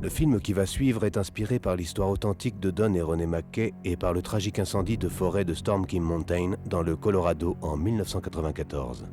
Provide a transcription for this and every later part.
Le film qui va suivre est inspiré par l'histoire authentique de Don et René McKay et par le tragique incendie de forêt de Storm King Mountain dans le Colorado en 1994.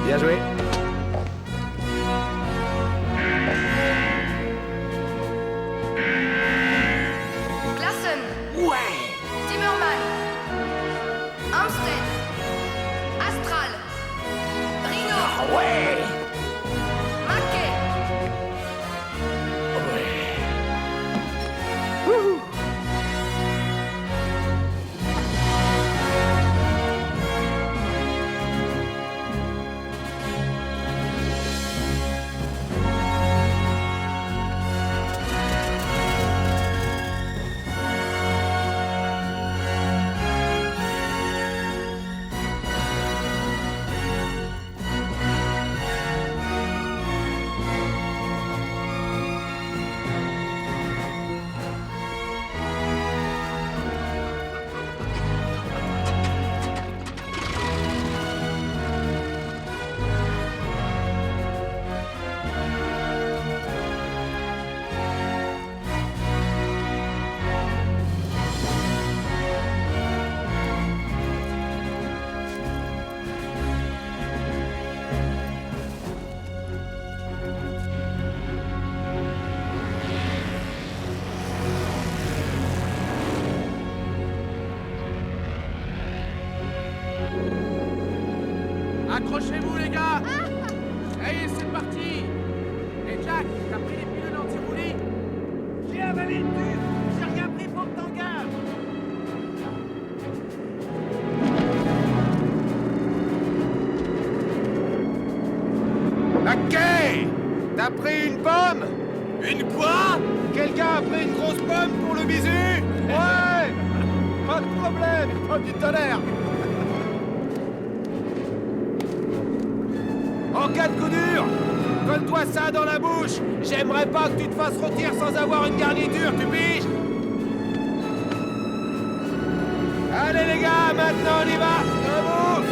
Bien joué. Klassen. Ouais. Timmerman. Armstead. Astral. Rhino. Ah ouais. Mackay. Accrochez-vous les gars. Ça y est, c'est parti. Et Jack, t'as pris les pilules anti-roulis? J'ai avalé le tube. J'ai rien pris pour que t'en gardes. McKay! T'as pris une pomme? Une quoi? Quelqu'un a pris une grosse pomme pour le bisu? Ouais! Pas de problème, pas du tonnerre! En cas de coup dur, colle-toi ça dans la bouche! J'aimerais pas que tu te fasses rôtir sans avoir une garniture, tu piges? Allez les gars, maintenant on y va! Debout!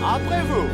Après vous!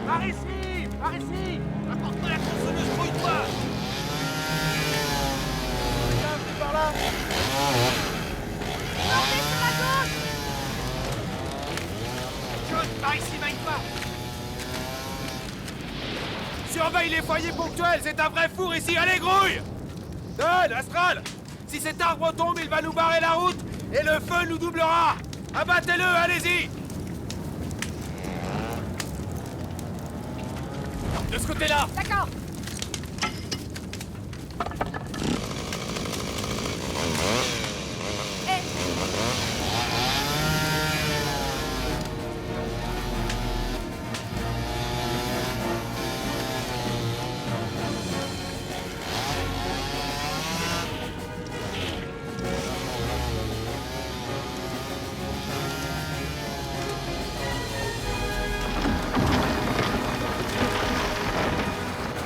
Par ici! Par ici! Apporte-moi la tronçonneuse, brouille-toi! Viens, venu par là! Montez sur la gauche. John, par ici, maille-toi! Surveille les foyers ponctuels, c'est un vrai four ici, allez grouille! Don, Astral! Si cet arbre tombe, il va nous barrer la route et le feu nous doublera! Abattez-le, allez-y! De ce côté-là! D'accord.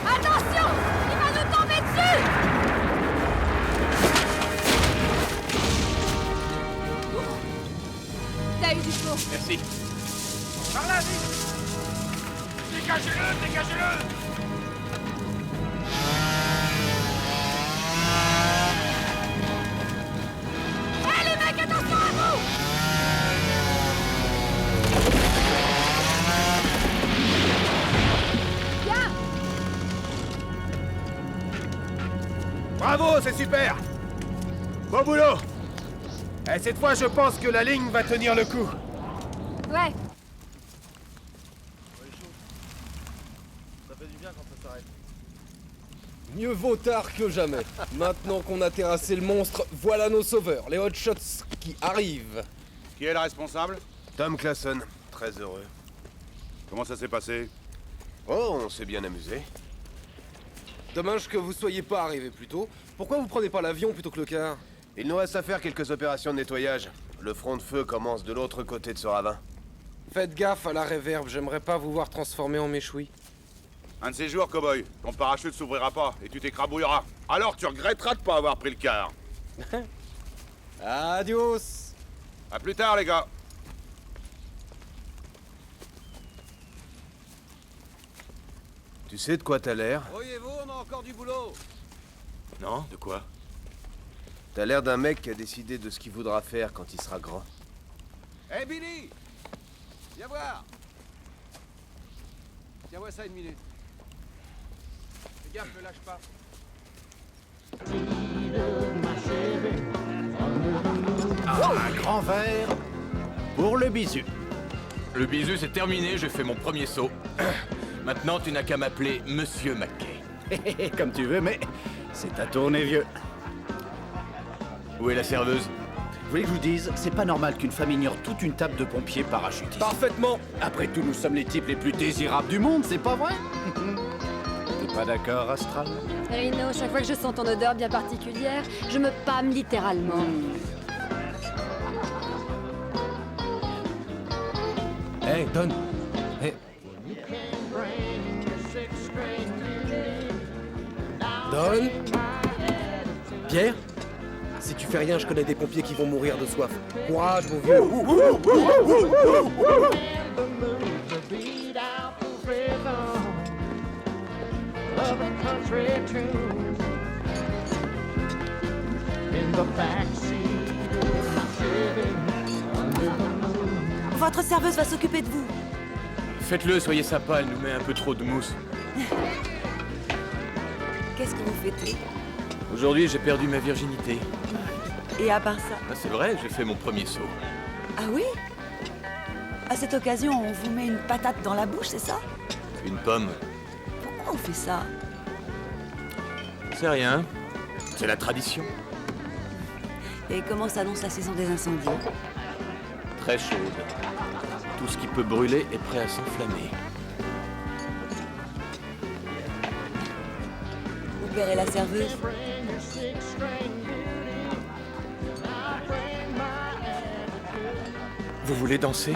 Attention! Il va nous tomber dessus! T'as eu du chaud. Merci. Par là, vite! Dégagez-le, dégagez-le! Hé les mecs, attention à vous! Bien! Bravo, c'est super! Bon boulot! Et cette fois, je pense que la ligne va tenir le coup. Ouais. Mieux vaut tard que jamais. Maintenant qu'on a terrassé le monstre, voilà nos sauveurs, les Hotshots qui arrivent. Qui est le responsable? Tom Clason, très heureux. Comment ça s'est passé? Oh, on s'est bien amusé. Dommage que vous soyez pas arrivés plus tôt. Pourquoi vous prenez pas l'avion plutôt que le car? Il nous reste à faire quelques opérations de nettoyage. Le front de feu commence de l'autre côté de ce ravin. Faites gaffe à la réverb, j'aimerais pas vous voir transformer en méchoui. Un de ces jours, cowboy, ton parachute s'ouvrira pas et tu t'écrabouilleras. Alors tu regretteras de pas avoir pris le car. Adios. À plus tard, les gars. Tu sais de quoi t'as l'air? Voyez-vous, on a encore du boulot. Non, de quoi? T'as l'air d'un mec qui a décidé de ce qu'il voudra faire quand il sera grand. Hé Billy! Viens voir! Tiens, moi ça une minute. Fais gaffe, ne lâche pas. Un grand verre pour le bisu. Le bisu, c'est terminé, j'ai fait mon premier saut. Maintenant, tu n'as qu'à m'appeler Monsieur Mackay. Comme tu veux, mais c'est à tourner vieux. Où est la serveuse? Vous voulez que je vous dise, c'est pas normal qu'une femme ignore toute une table de pompiers parachutistes. Parfaitement. Après tout, nous sommes les types les plus désirables du monde, c'est pas vrai? T'es pas d'accord, Astral? Rino, chaque fois que je sens ton odeur bien particulière, je me pâme littéralement. Hey, Don. Hey. Don. Pierre. Si tu fais rien, je connais des pompiers qui vont mourir de soif. Courage, mon vieux. Votre serveuse va s'occuper de vous. Faites-le, soyez sympa, elle nous met un peu trop de mousse. Qu'est-ce que vous fêtez? Aujourd'hui, j'ai perdu ma virginité. Et à part ça? Ah, c'est vrai, j'ai fait mon premier saut. Ah oui? À cette occasion, on vous met une patate dans la bouche, c'est ça? Une pomme. Pourquoi on fait ça? C'est rien. C'est la tradition. Et comment s'annonce la saison des incendies? Très chaude. Tout ce qui peut brûler est prêt à s'enflammer. Vous verrez la serveuse? Vous voulez danser?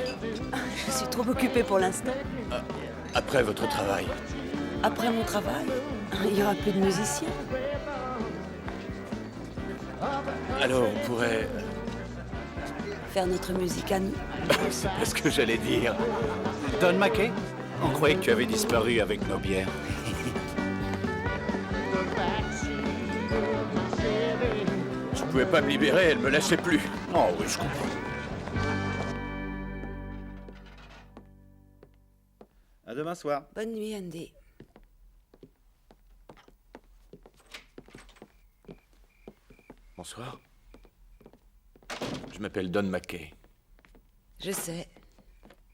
Je suis trop occupée pour l'instant. Après votre travail. Après mon travail, il y aura plus de musiciens. Alors, on pourrait... Faire notre musique à nous. C'est pas ce que j'allais dire. Don Mackay? On croyait que tu avais disparu avec nos bières. Je pouvais pas me libérer, elle me lâchait plus. Oh oui, je comprends. À demain soir. Bonne nuit, Andy. Bonsoir. Je m'appelle Don McKay. Je sais.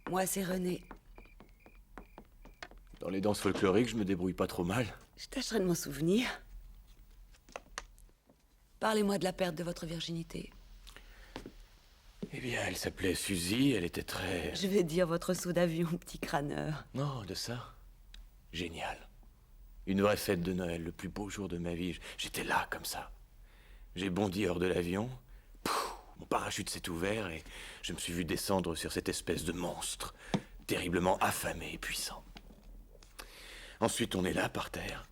Moi, c'est René. Dans les danses folkloriques, je me débrouille pas trop mal. Je tâcherai de m'en souvenir. Parlez-moi de la perte de votre virginité. Eh bien, elle s'appelait Suzy, elle était très... Je vais dire votre saut d'avion, petit crâneur. Non, de ça. Génial. Une vraie fête de Noël, le plus beau jour de ma vie. J'étais là, comme ça. J'ai bondi hors de l'avion. Mon parachute s'est ouvert et je me suis vu descendre sur cette espèce de monstre, terriblement affamé et puissant. Ensuite, on est là, par terre.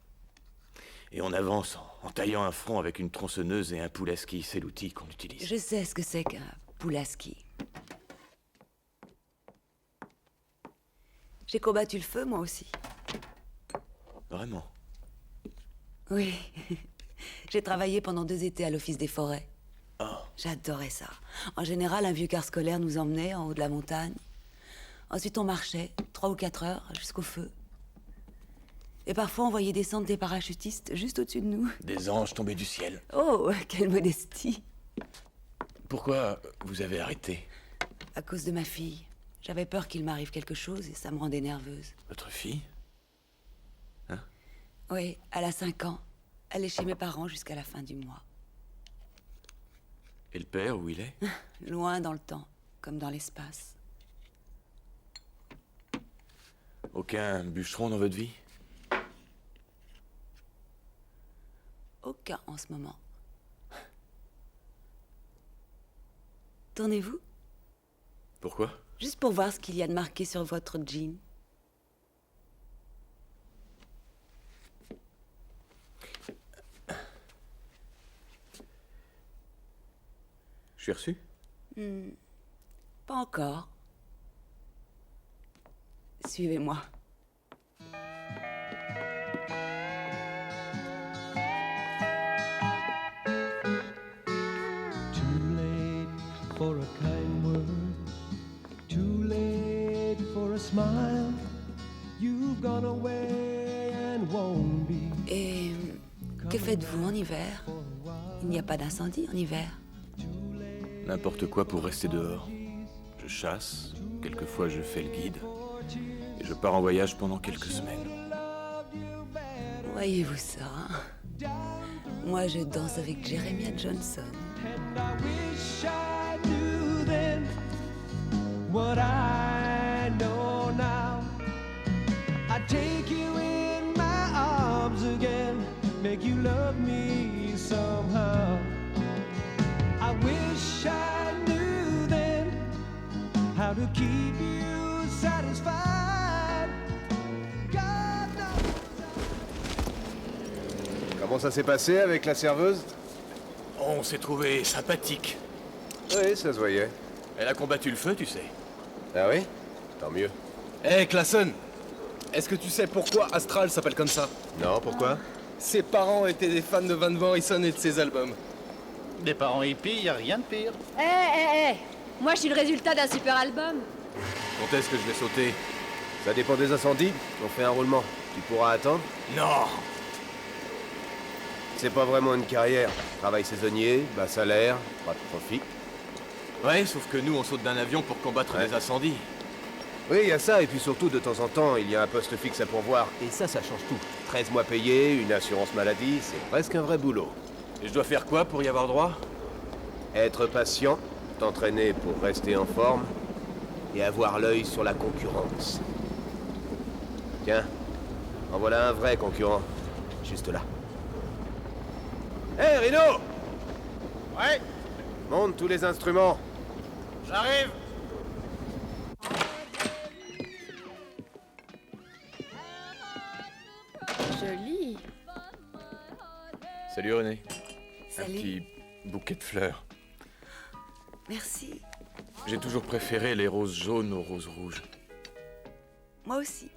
Et on avance en taillant un front avec une tronçonneuse et un Pulaski, c'est l'outil qu'on utilise. Je sais ce que c'est qu'un Pulaski. J'ai combattu le feu, moi aussi. Vraiment? Oui. J'ai travaillé pendant 2 étés à l'Office des forêts. Oh. J'adorais ça. En général, un vieux car scolaire nous emmenait en haut de la montagne. Ensuite, on marchait 3 ou 4 heures jusqu'au feu. Et parfois, on voyait descendre des parachutistes juste au-dessus de nous. Des anges tombés du ciel. Oh, quelle modestie! Pourquoi vous avez arrêté? À cause de ma fille. J'avais peur qu'il m'arrive quelque chose et ça me rendait nerveuse. Votre fille? Oui, elle a 5 ans. Elle est chez mes parents jusqu'à la fin du mois. Et le père, où il est? Loin dans le temps, comme dans l'espace. Aucun bûcheron dans votre vie? Aucun en ce moment. Tournez-vous? Pourquoi? Juste pour voir ce qu'il y a de marqué sur votre jean. Je suis reçu? Pas encore. Suivez-moi. Too late for a kind word, too late for a smile. You've gone away and won't be. Et que faites-vous en hiver? Il n'y a pas d'incendie en hiver. N'importe quoi pour rester dehors. Je chasse, quelquefois je fais le guide, et je pars en voyage pendant quelques semaines. Voyez-vous ça, hein? Moi, je danse avec Jeremiah Johnson. And I wish I knew then what I know now. I'd take you in my arms again, make you love me somehow. I wish I knew then how to keep you satisfied. God knows. Comment ça s'est passé avec la serveuse? On s'est trouvé sympathique. Oui, ça se voyait. Elle a combattu le feu, tu sais. Ah oui? Tant mieux. Hé, Classen! Est-ce que tu sais pourquoi Astral s'appelle comme ça? Non, pourquoi? Ses parents étaient des fans de Van Morrison et de ses albums. Des parents hippies, y a rien de pire. Moi, je suis le résultat d'un super album. Quand est-ce que je vais sauter? Ça dépend des incendies. On fait un roulement. Tu pourras attendre? Non! C'est pas vraiment une carrière. Travail saisonnier, bas salaire, pas de profit. Ouais, sauf que nous, on saute d'un avion pour combattre des incendies. Oui, il y a ça, et puis surtout, de temps en temps, il y a un poste fixe à pourvoir. Et ça change tout. 13 mois payés, une assurance maladie, c'est presque un vrai boulot. Et je dois faire quoi pour y avoir droit? Être patient, t'entraîner pour rester en forme, et avoir l'œil sur la concurrence. Tiens, en voilà un vrai concurrent. Juste là. Hé, Rino! Ouais, Monte tous les instruments. j'arrive. Joli. Salut René. Salut. Un petit bouquet de fleurs. Merci. J'ai toujours préféré les roses jaunes aux roses rouges. Moi aussi.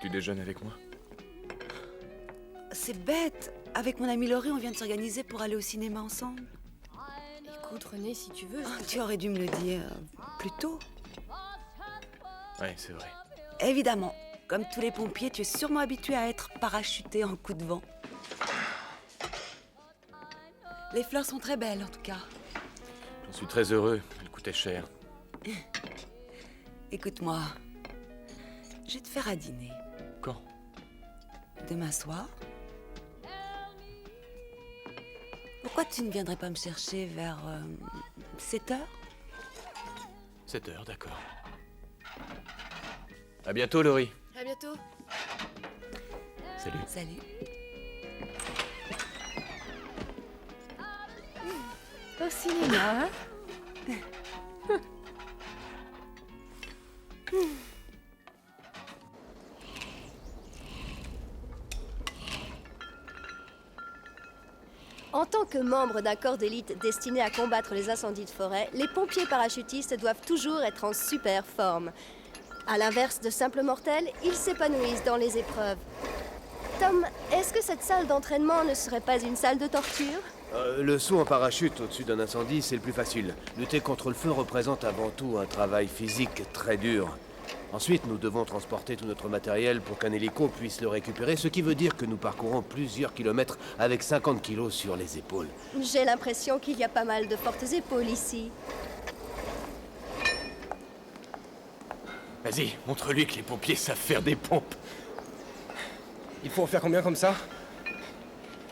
Tu déjeunes avec moi? C'est bête. Avec mon ami Laurie, on vient de s'organiser pour aller au cinéma ensemble. Écoute, René, si tu veux. Ah, tu aurais dû me le dire plus tôt. Ouais, c'est vrai. Évidemment. Comme tous les pompiers, tu es sûrement habitué à être parachuté en coup de vent. Les fleurs sont très belles, en tout cas. J'en suis très heureux. Elles coûtaient cher. Écoute-moi. Je vais te faire à dîner. Quand? Demain soir. Pourquoi tu ne viendrais pas me chercher vers 7 heures? 7 heures, d'accord. À bientôt, Laurie. À bientôt. Salut. Salut. Au cinéma, hein? En tant que membre d'un corps d'élite destiné à combattre les incendies de forêt, les pompiers parachutistes doivent toujours être en super forme. À l'inverse de simples mortels, ils s'épanouissent dans les épreuves. Tom, est-ce que cette salle d'entraînement ne serait pas une salle de torture? Le saut en parachute au-dessus d'un incendie, c'est le plus facile. Lutter contre le feu représente avant tout un travail physique très dur. Ensuite, nous devons transporter tout notre matériel pour qu'un hélico puisse le récupérer, ce qui veut dire que nous parcourons plusieurs kilomètres avec 50 kilos sur les épaules. J'ai l'impression qu'il y a pas mal de fortes épaules ici. Vas-y, montre-lui que les pompiers savent faire des pompes. Il faut en faire combien comme ça?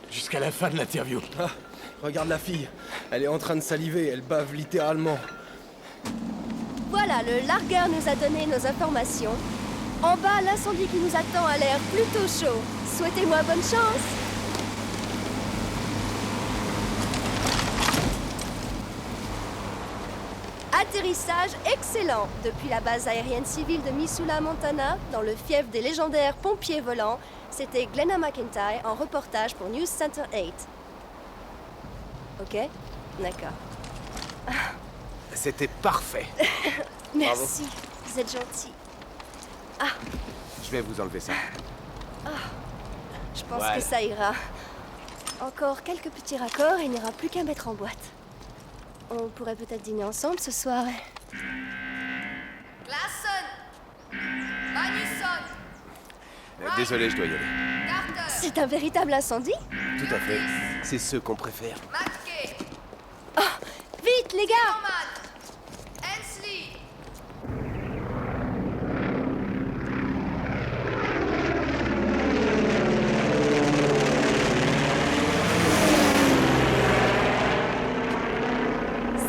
Jusqu'à la fin de l'interview. Ah, regarde la fille. Elle est en train de saliver, elle bave littéralement. Voilà, le largueur nous a donné nos informations. En bas, l'incendie qui nous attend a l'air plutôt chaud. Souhaitez-moi bonne chance. Atterrissage excellent depuis la base aérienne civile de Missoula, Montana, dans le fief des légendaires pompiers volants. C'était Glenna McIntyre en reportage pour News Center 8. Ok? D'accord. C'était parfait. Merci, vous êtes gentil. Ah, Je vais vous enlever ça. je pense Ouais. que ça ira. Encore quelques petits raccords et il n'y aura plus qu'à mettre en boîte. On pourrait peut-être dîner ensemble ce soir. Désolé, je dois y aller. C'est un véritable incendie? Tout à fait. C'est ce qu'on préfère. Vite, les gars!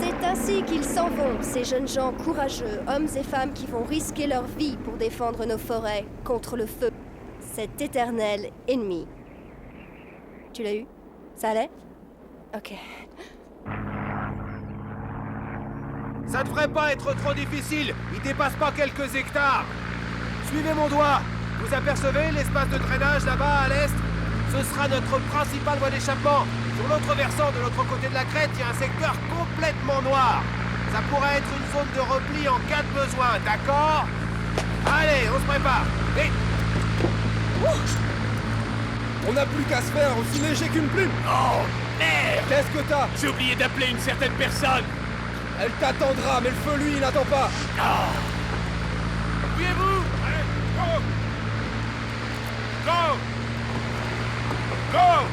C'est ainsi qu'ils s'en vont, ces jeunes gens courageux, hommes et femmes qui vont risquer leur vie pour défendre nos forêts contre le feu, cet éternel ennemi. Tu l'as eu? Ça allait? Ok. Ça devrait pas être trop difficile. Il dépasse pas quelques hectares. Suivez mon doigt. Vous apercevez l'espace de drainage là-bas à l'est? Ce sera notre principale voie d'échappement. Sur l'autre versant, de l'autre côté de la crête, il y a un secteur complètement noir. Ça pourrait être une zone de repli en cas de besoin, d'accord? Allez, on se prépare. Vite! On n'a plus qu'à se faire aussi léger qu'une plume. Oh, merde! Qu'est-ce que t'as? J'ai oublié d'appeler une certaine personne. Elle t'attendra, mais le feu, lui, il n'attend pas. Appuyez-vous! Allez, go! Go! Go!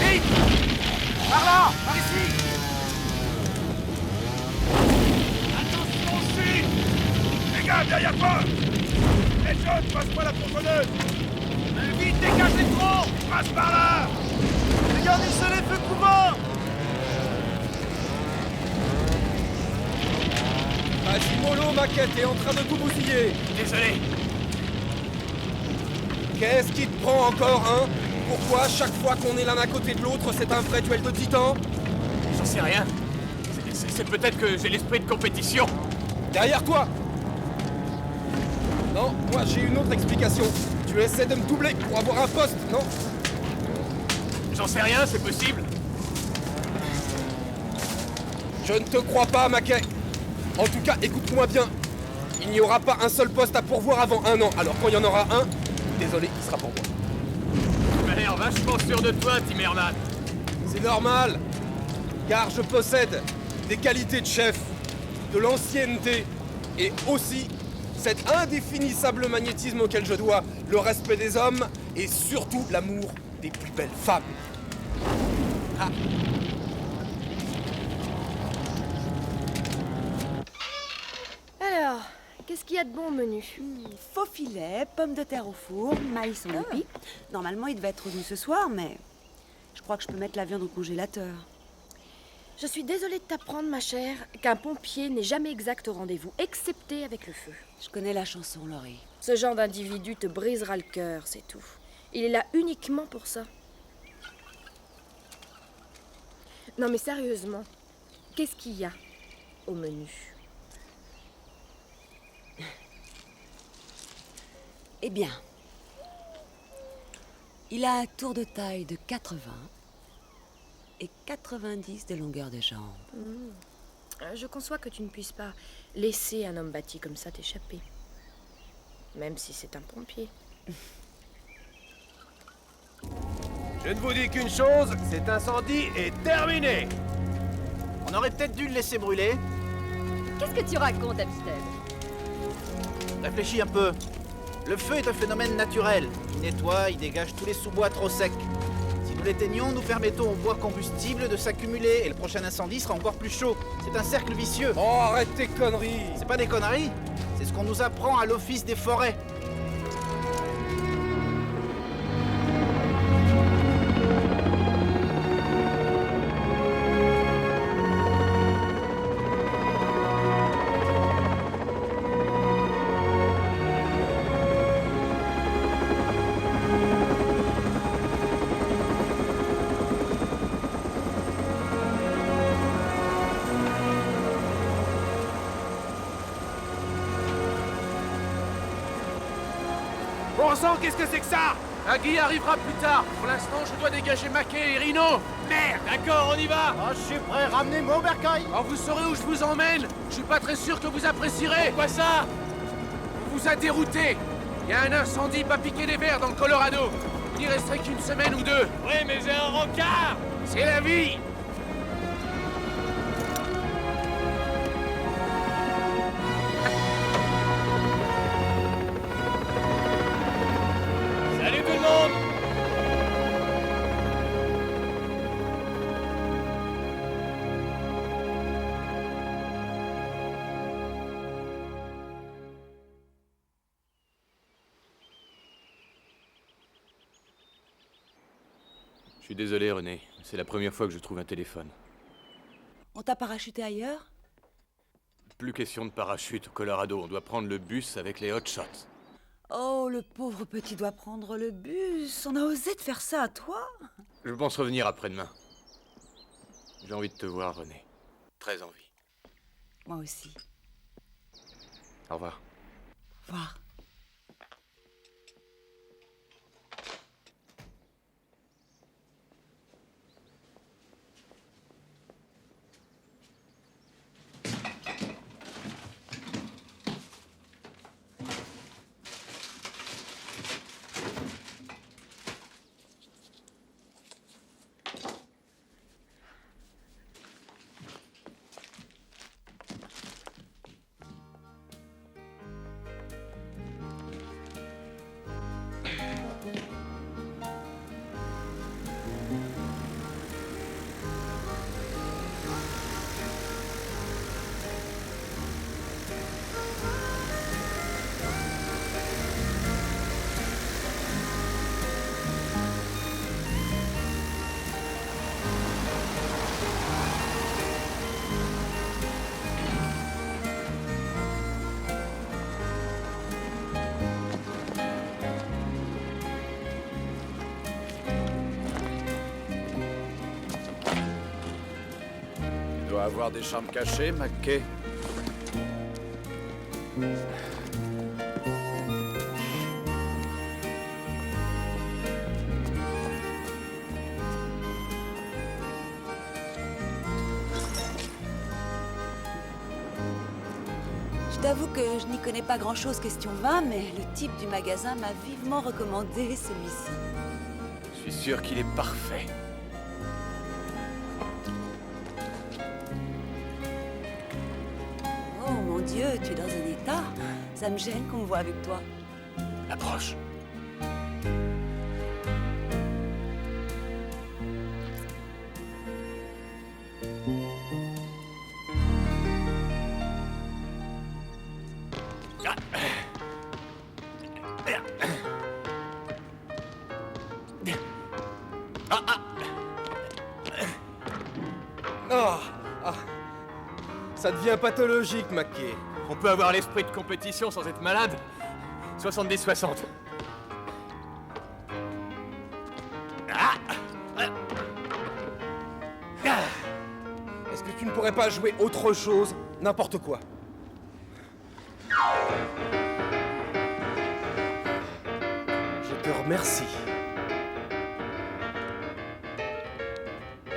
Vite! Par là! Par ici! Attention, chute! Les gars, derrière toi! Les jeunes, passe-moi la tronçonneuse! Vite, dégage les troncs! Passe par là! Garnissez les feux couvents! Quasimodo, maquette, est en train de tout bousiller. Désolé. Qu'est-ce qui te prend encore, hein? Pourquoi, chaque fois qu'on est l'un à côté de l'autre, c'est un vrai duel de titans? J'en sais rien. C'est peut-être que j'ai l'esprit de compétition. Derrière toi! Non, moi j'ai une autre explication. Tu essaies de me doubler pour avoir un poste, non? J'en sais rien, c'est possible. Je ne te crois pas, Mackay. En tout cas, écoute-moi bien. Il n'y aura pas un seul poste à pourvoir avant 1 an. Alors quand il y en aura un, désolé, il sera pour moi. Tu m'as l'air vachement sûr de toi, Timmerman. C'est normal, car je possède des qualités de chef, de l'ancienneté et aussi cet indéfinissable magnétisme auquel je dois le respect des hommes et surtout l'amour des plus belles femmes. Ah. Alors, qu'est-ce qu'il y a de bon au menu? Faux filet, pommes de terre au four, maïs en épi. Normalement, il devait être revenu ce soir, mais je crois que je peux mettre la viande au congélateur. Je suis désolée de t'apprendre, ma chère, qu'un pompier n'est jamais exact au rendez-vous, excepté avec le feu. Je connais la chanson, Laurie. Ce genre d'individu te brisera le cœur, c'est tout. Il est là uniquement pour ça. Non mais sérieusement, qu'est-ce qu'il y a au menu? Eh bien, il a un tour de taille de 80 et 90 de longueur de jambe. Je conçois que tu ne puisses pas laisser un homme bâti comme ça t'échapper. Même si c'est un pompier. Je ne vous dis qu'une chose, cet incendie est terminé. On aurait peut-être dû le laisser brûler. Qu'est-ce que tu racontes, Absted? Réfléchis un peu. Le feu est un phénomène naturel. Il nettoie, il dégage tous les sous-bois trop secs. Si nous l'éteignons, nous permettons au bois combustible de s'accumuler et le prochain incendie sera encore plus chaud. C'est un cercle vicieux. Oh, arrête tes conneries! C'est pas des conneries, c'est ce qu'on nous apprend à l'Office des forêts. Bon sang, qu'est-ce que c'est que ça? Agui arrivera plus tard. Pour l'instant, je dois dégager Mackay et Rhino. Merde, d'accord, on y va. Oh, je suis prêt, ramenez-moi au bercail. Oh, vous saurez où je vous emmène. Je suis pas très sûr que vous apprécierez. Quoi ça? On vous a dérouté. Il y a un incendie pas piqué des verres dans le Colorado. Il n'y resterait qu'une semaine ou deux. Oui, mais j'ai un rencard. C'est la vie. Salut tout le monde. Je suis désolé, René. C'est la première fois que je trouve un téléphone. On t'a parachuté ailleurs? Plus question de parachute au Colorado. On doit prendre le bus avec les hot shots. Oh, le pauvre petit doit prendre le bus. On a osé de faire ça à toi? Je pense revenir après-demain. J'ai envie de te voir, René. Très envie. Moi aussi. Au revoir. Au revoir. Tu dois avoir des chambres cachées, Mackay. Je t'avoue que je n'y connais pas grand-chose question vin, mais le type du magasin m'a vivement recommandé celui-ci. Je suis sûr qu'il est parfait. Oh mon Dieu, tu es dans un état. Ça me gêne qu'on me voit avec toi. Approche. Ça devient pathologique, Mackay. On peut avoir l'esprit de compétition sans être malade. 70-60. Est-ce que tu ne pourrais pas jouer autre chose? N'importe quoi. Je te remercie.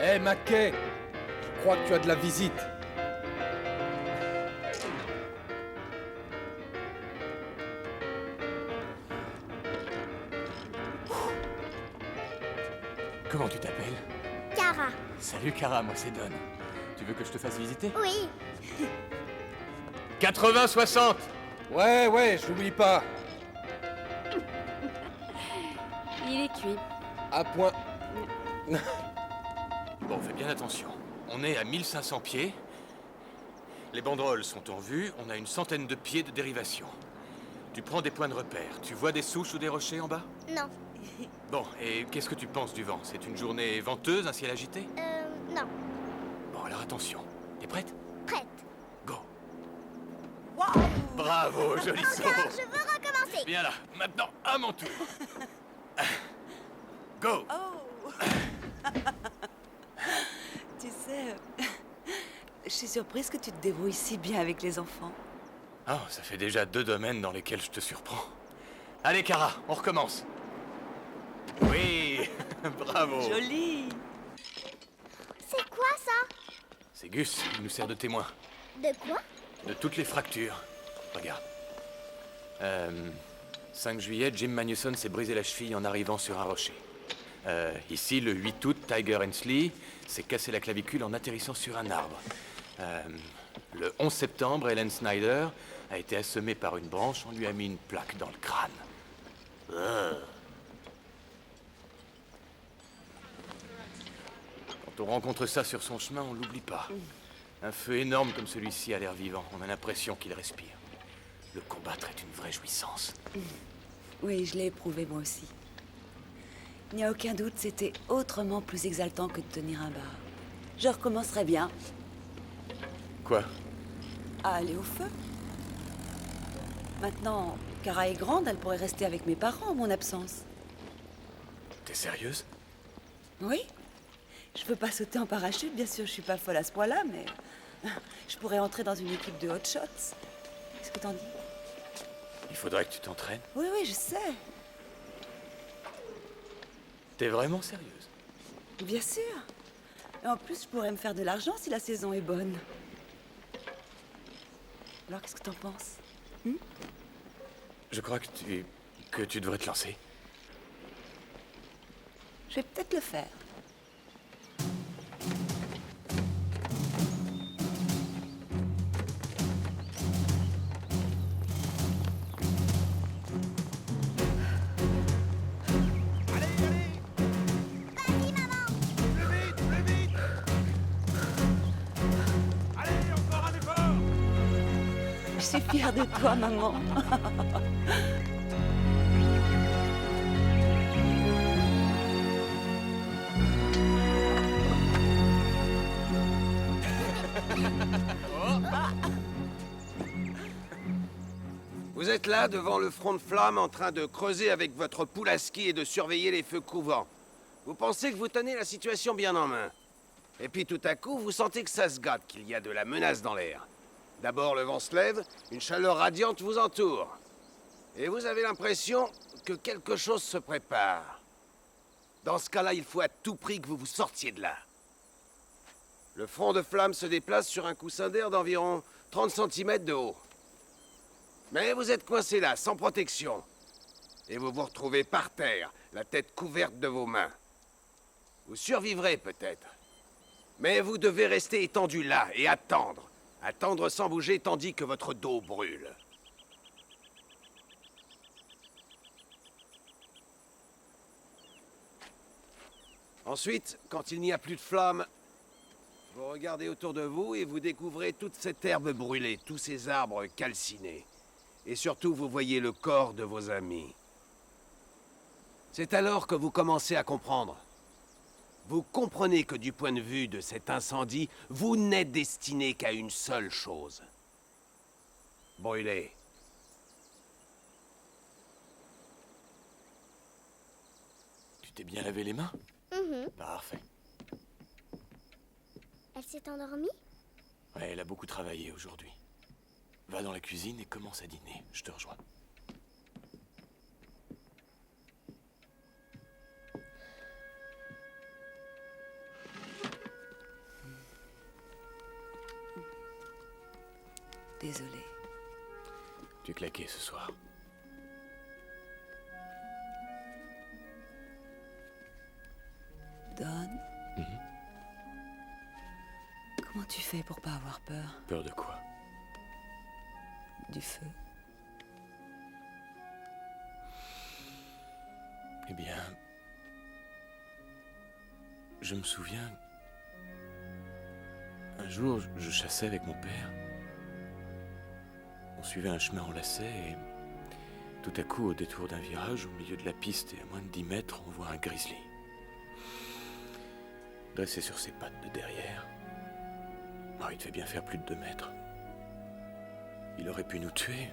Hé, Mackay, je crois que tu as de la visite. Comment tu t'appelles? Kara. Salut Kara, moi c'est Don. Tu veux que je te fasse visiter? Oui. 80-60. Ouais, je l'oublie pas. Il est cuit. À point. Bon, fais bien attention. On est à 1500 pieds. Les banderoles sont en vue. On a une centaine de pieds de dérivation. Tu prends des points de repère. Tu vois des souches ou des rochers en bas? Non. Bon, et qu'est-ce que tu penses du vent? C'est une journée venteuse, un ciel agité? Non. Bon, alors attention. T'es prête? Prête. Go. Bravo, joli saut. Encore, je veux recommencer. Viens là, maintenant, à mon tour. Go. Oh. Tu sais, je suis surprise que tu te débrouilles si bien avec les enfants. Oh, ça fait déjà 2 domaines dans lesquels je te surprends. Allez, Kara, on recommence. Oui, bravo. Joli. C'est quoi ça? C'est Gus, il nous sert de témoin. De quoi? De toutes les fractures. Regarde. 5 juillet, Jim Magnusson s'est brisé la cheville en arrivant sur un rocher. Ici, le 8 août, Tiger Hensley s'est cassé la clavicule en atterrissant sur un arbre. Le 11 septembre, Ellen Snyder a été assommée par une branche, on lui a mis une plaque dans le crâne. Quand on rencontre ça sur son chemin, on l'oublie pas. Un feu énorme comme celui-ci a l'air vivant. On a l'impression qu'il respire. Le combattre est une vraie jouissance. Oui, je l'ai éprouvé moi aussi. Il n'y a aucun doute, c'était autrement plus exaltant que de tenir un bar. Je recommencerai bien Quoi? à aller au feu. Maintenant, Kara est grande, elle pourrait rester avec mes parents en mon absence. T'es sérieuse? Oui. Je peux pas sauter en parachute, bien sûr, je suis pas folle à ce point-là, mais je pourrais entrer dans une équipe de hot shots. Qu'est-ce que t'en dis? Il faudrait que tu t'entraînes. Oui, je sais. T'es vraiment sérieuse? Bien sûr. Et en plus, je pourrais me faire de l'argent si la saison est bonne. Alors, qu'est-ce que t'en penses? Je crois que tu devrais te lancer. Je vais peut-être le faire. Vas-y, maman. Plus vite. Allez, encore un effort. Je suis fière de toi, maman. Vous êtes là, devant le front de flamme, en train de creuser avec votre poule à ski et de surveiller les feux couvants. Vous pensez que vous tenez la situation bien en main. Et puis tout à coup, vous sentez que ça se gâte, qu'il y a de la menace dans l'air. D'abord, le vent se lève, une chaleur radiante vous entoure. Et vous avez l'impression que quelque chose se prépare. Dans ce cas-là, il faut à tout prix que vous vous sortiez de là. Le front de flamme se déplace sur un coussin d'air d'environ 30 cm de haut. Mais vous êtes coincé là, sans protection. Et vous vous retrouvez par terre, la tête couverte de vos mains. Vous survivrez peut-être. Mais vous devez rester étendu là et attendre. Attendre sans bouger tandis que votre dos brûle. Ensuite, quand il n'y a plus de flammes, vous regardez autour de vous et vous découvrez toute cette herbe brûlée, tous ces arbres calcinés. Et surtout, vous voyez le corps de vos amis. C'est alors que vous commencez à comprendre. Vous comprenez que du point de vue de cet incendie, vous n'êtes destiné qu'à une seule chose. Brûler. Tu t'es bien lavé les mains? Parfait. Elle s'est endormie? Ouais, elle a beaucoup travaillé aujourd'hui. Va dans la cuisine et commence à dîner. Je te rejoins. Désolée. Tu es claqué ce soir. Don, comment tu fais pour pas avoir peur Peur de quoi? du feu? Eh bien... Je me souviens... Un jour, je chassais avec mon père. On suivait un chemin enlacé et... Tout à coup, au détour d'un virage, au milieu de la piste et à moins de 10 mètres, on voit un grizzly. Dressé sur ses pattes de derrière. Oh, il devait bien faire plus de 2 mètres. Il aurait pu nous tuer.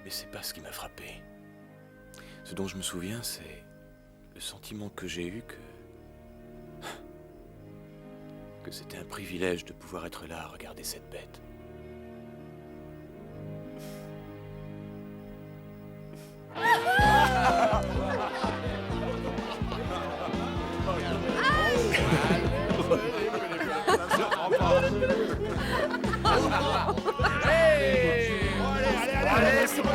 Mais c'est pas ce qui m'a frappé. Ce dont je me souviens, c'est le sentiment que j'ai eu que c'était un privilège de pouvoir être là à regarder cette bête. Allez, c'est bon.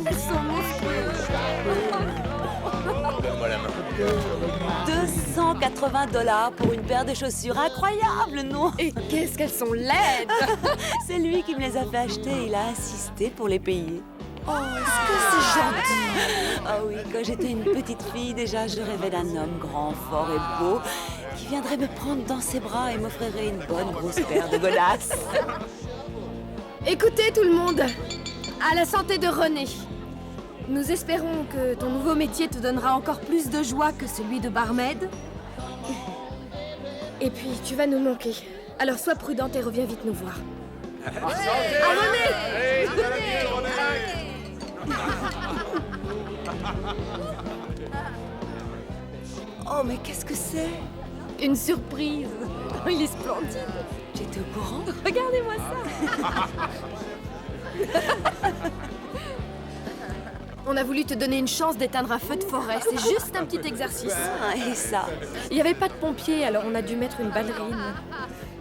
Elles sont monstrueuses. Donne-moi la main. 280 $ pour une paire de chaussures. Incroyable, non? Et qu'est-ce qu'elles sont laides. C'est lui qui me les a fait acheter. Il a insisté pour les payer. Oh, est-ce que c'est gentil? Ah oui, quand j'étais une petite fille, déjà, je rêvais d'un homme grand, fort et beau qui viendrait me prendre dans ses bras et m'offrirait une bonne grosse paire de godasses. Écoutez tout le monde, à la santé de René. Nous espérons que ton nouveau métier te donnera encore plus de joie que celui de barmaid. Et puis, tu vas nous manquer. Alors sois prudente et reviens vite nous voir. À René! Oh, mais qu'est-ce que c'est? Une surprise. Il est splendide. J'étais au courant. Regardez-moi ça. On a voulu te donner une chance d'éteindre un feu de forêt. C'est juste un petit exercice. Ah, et ça? Il n'y avait pas de pompier, alors on a dû mettre une ballerine.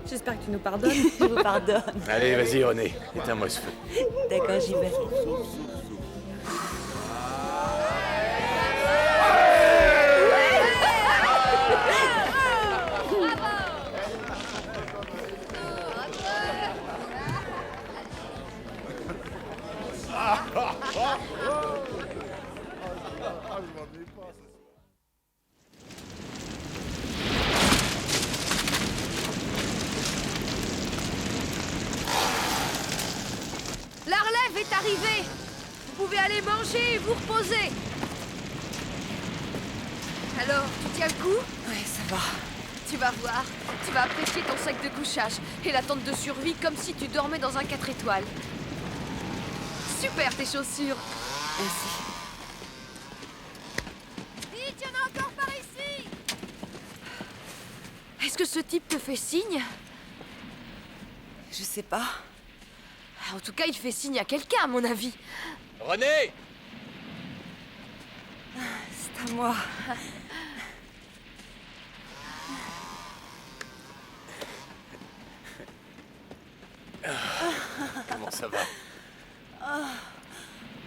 J'espère que tu nous pardonnes. Je vous pardonne. Allez, vas-y, René. Éteins-moi ce feu. D'accord, j'y vais. La relève est arrivée. Vous pouvez aller manger et vous reposer. Alors, tu tiens le coup? Ouais, ça va. Tu vas voir. Tu vas apprécier ton sac de couchage et la tente de survie comme si tu dormais dans un 4 étoiles. Super tes chaussures. Merci. Vite, il y en a encore par ici. Est-ce que ce type te fait signe? Je sais pas. En tout cas, il fait signe à quelqu'un, à mon avis. René! C'est à moi. Comment ça va?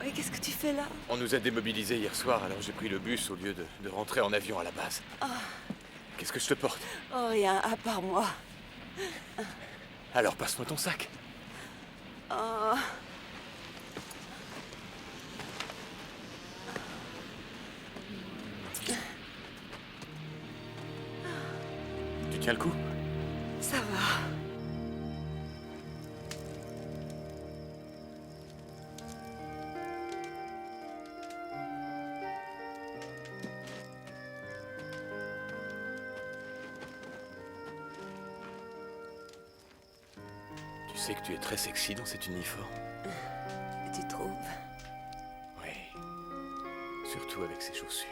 Mais qu'est-ce que tu fais là? On nous a démobilisés hier soir, alors j'ai pris le bus au lieu de rentrer en avion à la base. Qu'est-ce que je te porte? Oh, rien, à part moi. Alors passe-moi ton sac. Oh. tient le coup? Ça va. Tu sais que tu es très sexy dans cet uniforme. Tu trouves? Oui. Surtout avec ces chaussures.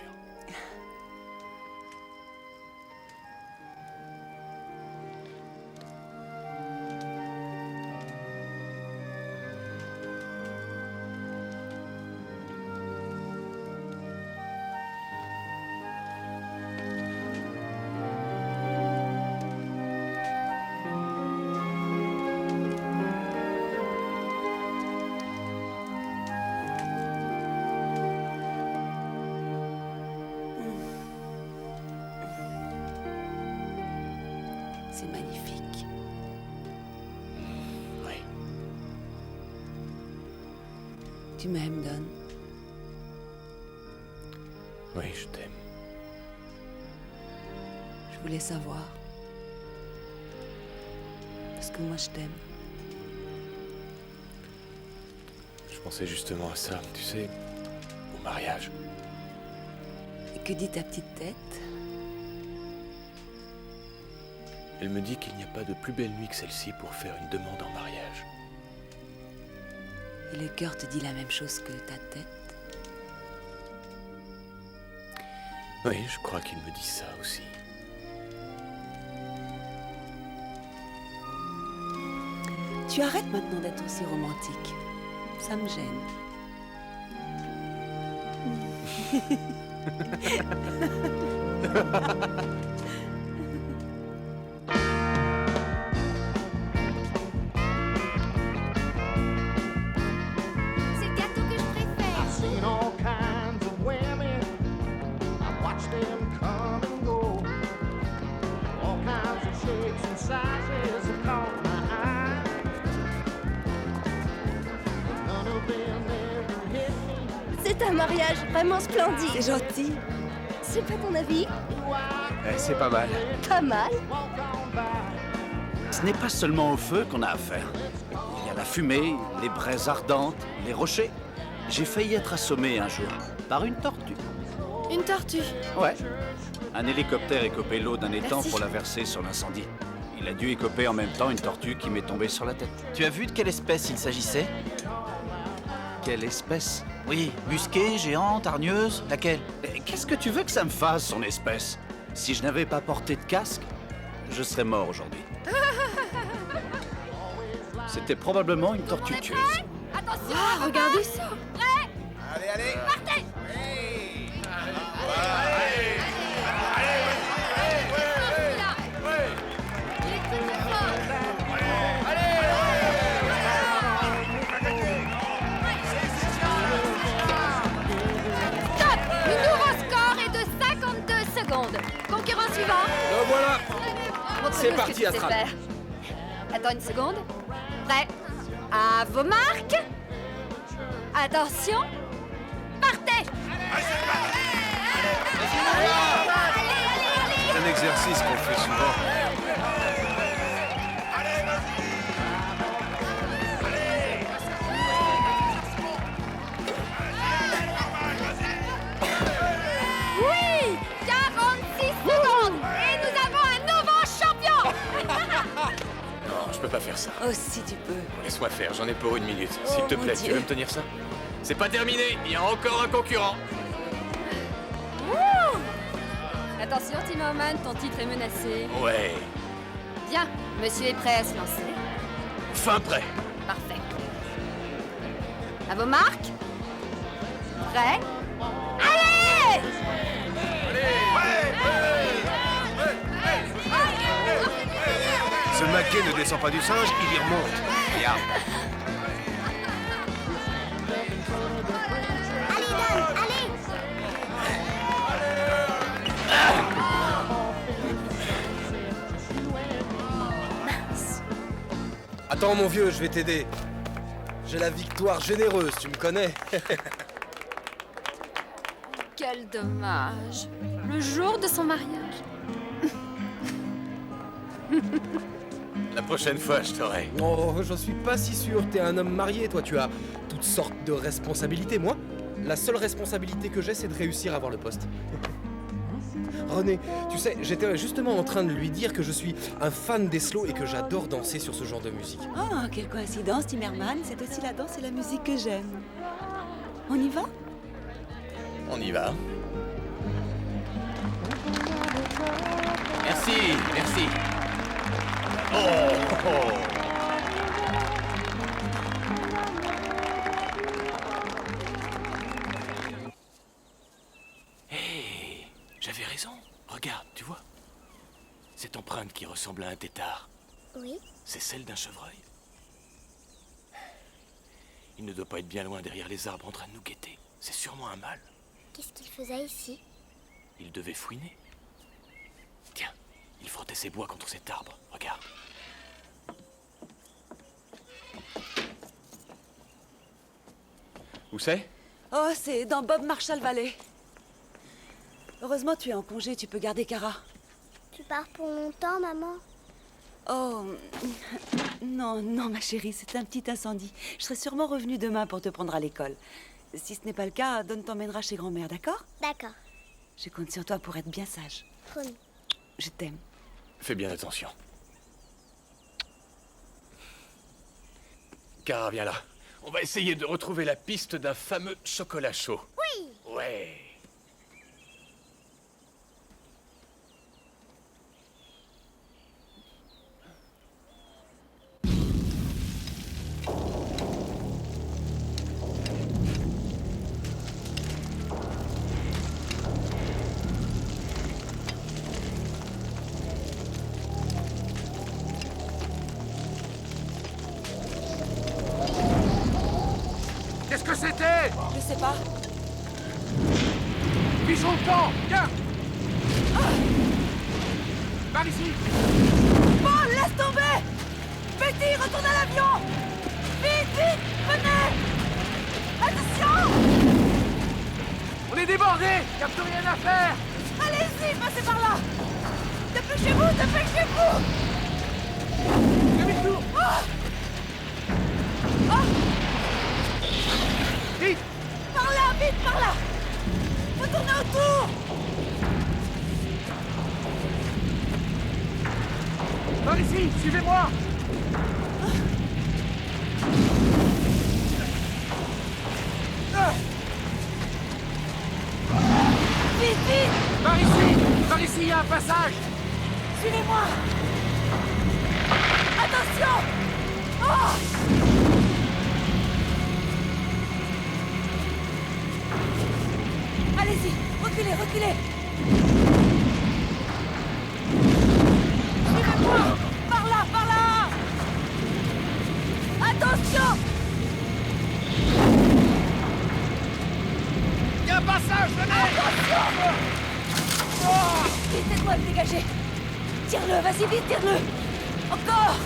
C'est magnifique. Oui. Tu m'aimes, Don? Oui, je t'aime. Je voulais savoir. Parce que moi, je t'aime. Je pensais justement à ça, tu sais, au mariage. Et que dit ta petite tête? Elle me dit qu'il n'y a pas de plus belle nuit que celle-ci pour faire une demande en mariage. Et le cœur te dit la même chose que ta tête? Oui, je crois qu'il me dit ça aussi. Tu arrêtes maintenant d'être aussi romantique. Ça me gêne. C'est le gâteau que je préfère. I've seen all kinds of women. I've watched them come and go. All kinds of shapes and sizes have caught my eye. None of them ever hit me. C'est un mariage vraiment splendide. C'est gentil. C'est pas ton avis? C'est pas mal. Pas mal. Ce n'est pas seulement au feu qu'on a affaire. Il y a la fumée, les braises ardentes, les rochers. J'ai failli être assommé un jour par une tortue. Une tortue. Ouais. Un hélicoptère écopait l'eau d'un étang Merci. pour la verser sur l'incendie. Il a dû écoper en même temps une tortue qui m'est tombée sur la tête. Tu as vu de quelle espèce il s'agissait? Quelle espèce? Oui, musquée, géante, hargneuse, laquelle? Qu'est-ce que tu veux que ça me fasse, son espèce? Si je n'avais pas porté de casque, je serais mort aujourd'hui. C'était probablement une tortue tueuse. Attention. Ah, regardez ça. Prêt? Allez, allez. Partez. Il est très très fort. Stop. Le nouveau score est de 52 secondes. Concurrent suivant. Le voilà. Montre-nous C'est ce que parti, tu sais attrape. faire. Attends une seconde. Prêt. À vos marques. Attention. Partez. C'est un exercice qu'on fait souvent. Oui. 46 secondes. Et nous avons un nouveau champion. Non, je peux pas faire ça. Oh, si tu peux. Laisse-moi faire, j'en ai pour une minute. S'il te mon plaît, Dieu. tu veux me tenir ça? C'est pas terminé, il y a encore un concurrent. Attention Timmerman, ton titre est menacé. Ouais, Bien, monsieur est prêt à se lancer. fin prêt. Parfait. À vos marques. Prêt. Allez. Ce maquet ne descend pas du singe, il y remonte. Regarde. Allez Don, allez. Attends, mon vieux, je vais t'aider. J'ai la victoire généreuse, tu me connais. Quel dommage. Le jour de son mariage. La prochaine fois, je t'aurai. Oh, j'en suis pas si sûr. T'es un homme marié, toi. Tu as toutes sortes de responsabilités. Moi, la seule responsabilité que j'ai, c'est de réussir à avoir le poste. René, tu sais, j'étais justement en train de lui dire que je suis un fan des slow et que j'adore danser sur ce genre de musique. Oh, quelle coïncidence, Timmerman. C'est aussi la danse et la musique que j'aime. On y va? On y va. Merci, merci. Oh. Hey, j'avais raison. Regarde, tu vois. Cette empreinte qui ressemble à un tétard. Oui. C'est celle d'un chevreuil. Il ne doit pas être bien loin derrière les arbres en train de nous guetter. C'est sûrement un mâle. Qu'est-ce qu'il faisait ici? Il devait fouiner. Tiens, il frottait ses bois contre cet arbre. Regarde. Où c'est? Oh, c'est dans Bob Marshall Valley. Heureusement, tu es en congé, tu peux garder Kara. Tu pars pour longtemps, maman? Oh, non, non, ma chérie, c'est un petit incendie. Je serai sûrement revenue demain pour te prendre à l'école. Si ce n'est pas le cas, Don t'emmènera chez grand-mère, d'accord? D'accord. Je compte sur toi pour être bien sage. Promis. Je t'aime. Fais bien attention. Kara, viens là. On va essayer de retrouver la piste d'un fameux chocolat chaud. Oui! Ouais. Qu'est-ce que c'était? Je sais pas. Fichons le camp! Viens! Par ici! Paul, laisse tomber! Betty, retourne à l'avion! Vite, vite, venez! Attention! On est débordés! Y'a plus rien à faire! Allez-y, passez par là! Dépêchez-vous, dépêchez-vous! Demi-tour! Oh! Vite! Par là, vite, par là! Faut tourner autour! Par ici, suivez-moi! Vite, vite! Par ici! Par ici, il y a un passage! Suivez-moi! Attention! Oh! Allez-y, reculez, reculez! Suivez-moi! Par là, par là! Attention! Il y a un passage, venez! Attention! Vite, aide-moi à le dégager! Tire-le, vas-y, vite, tire-le! Encore!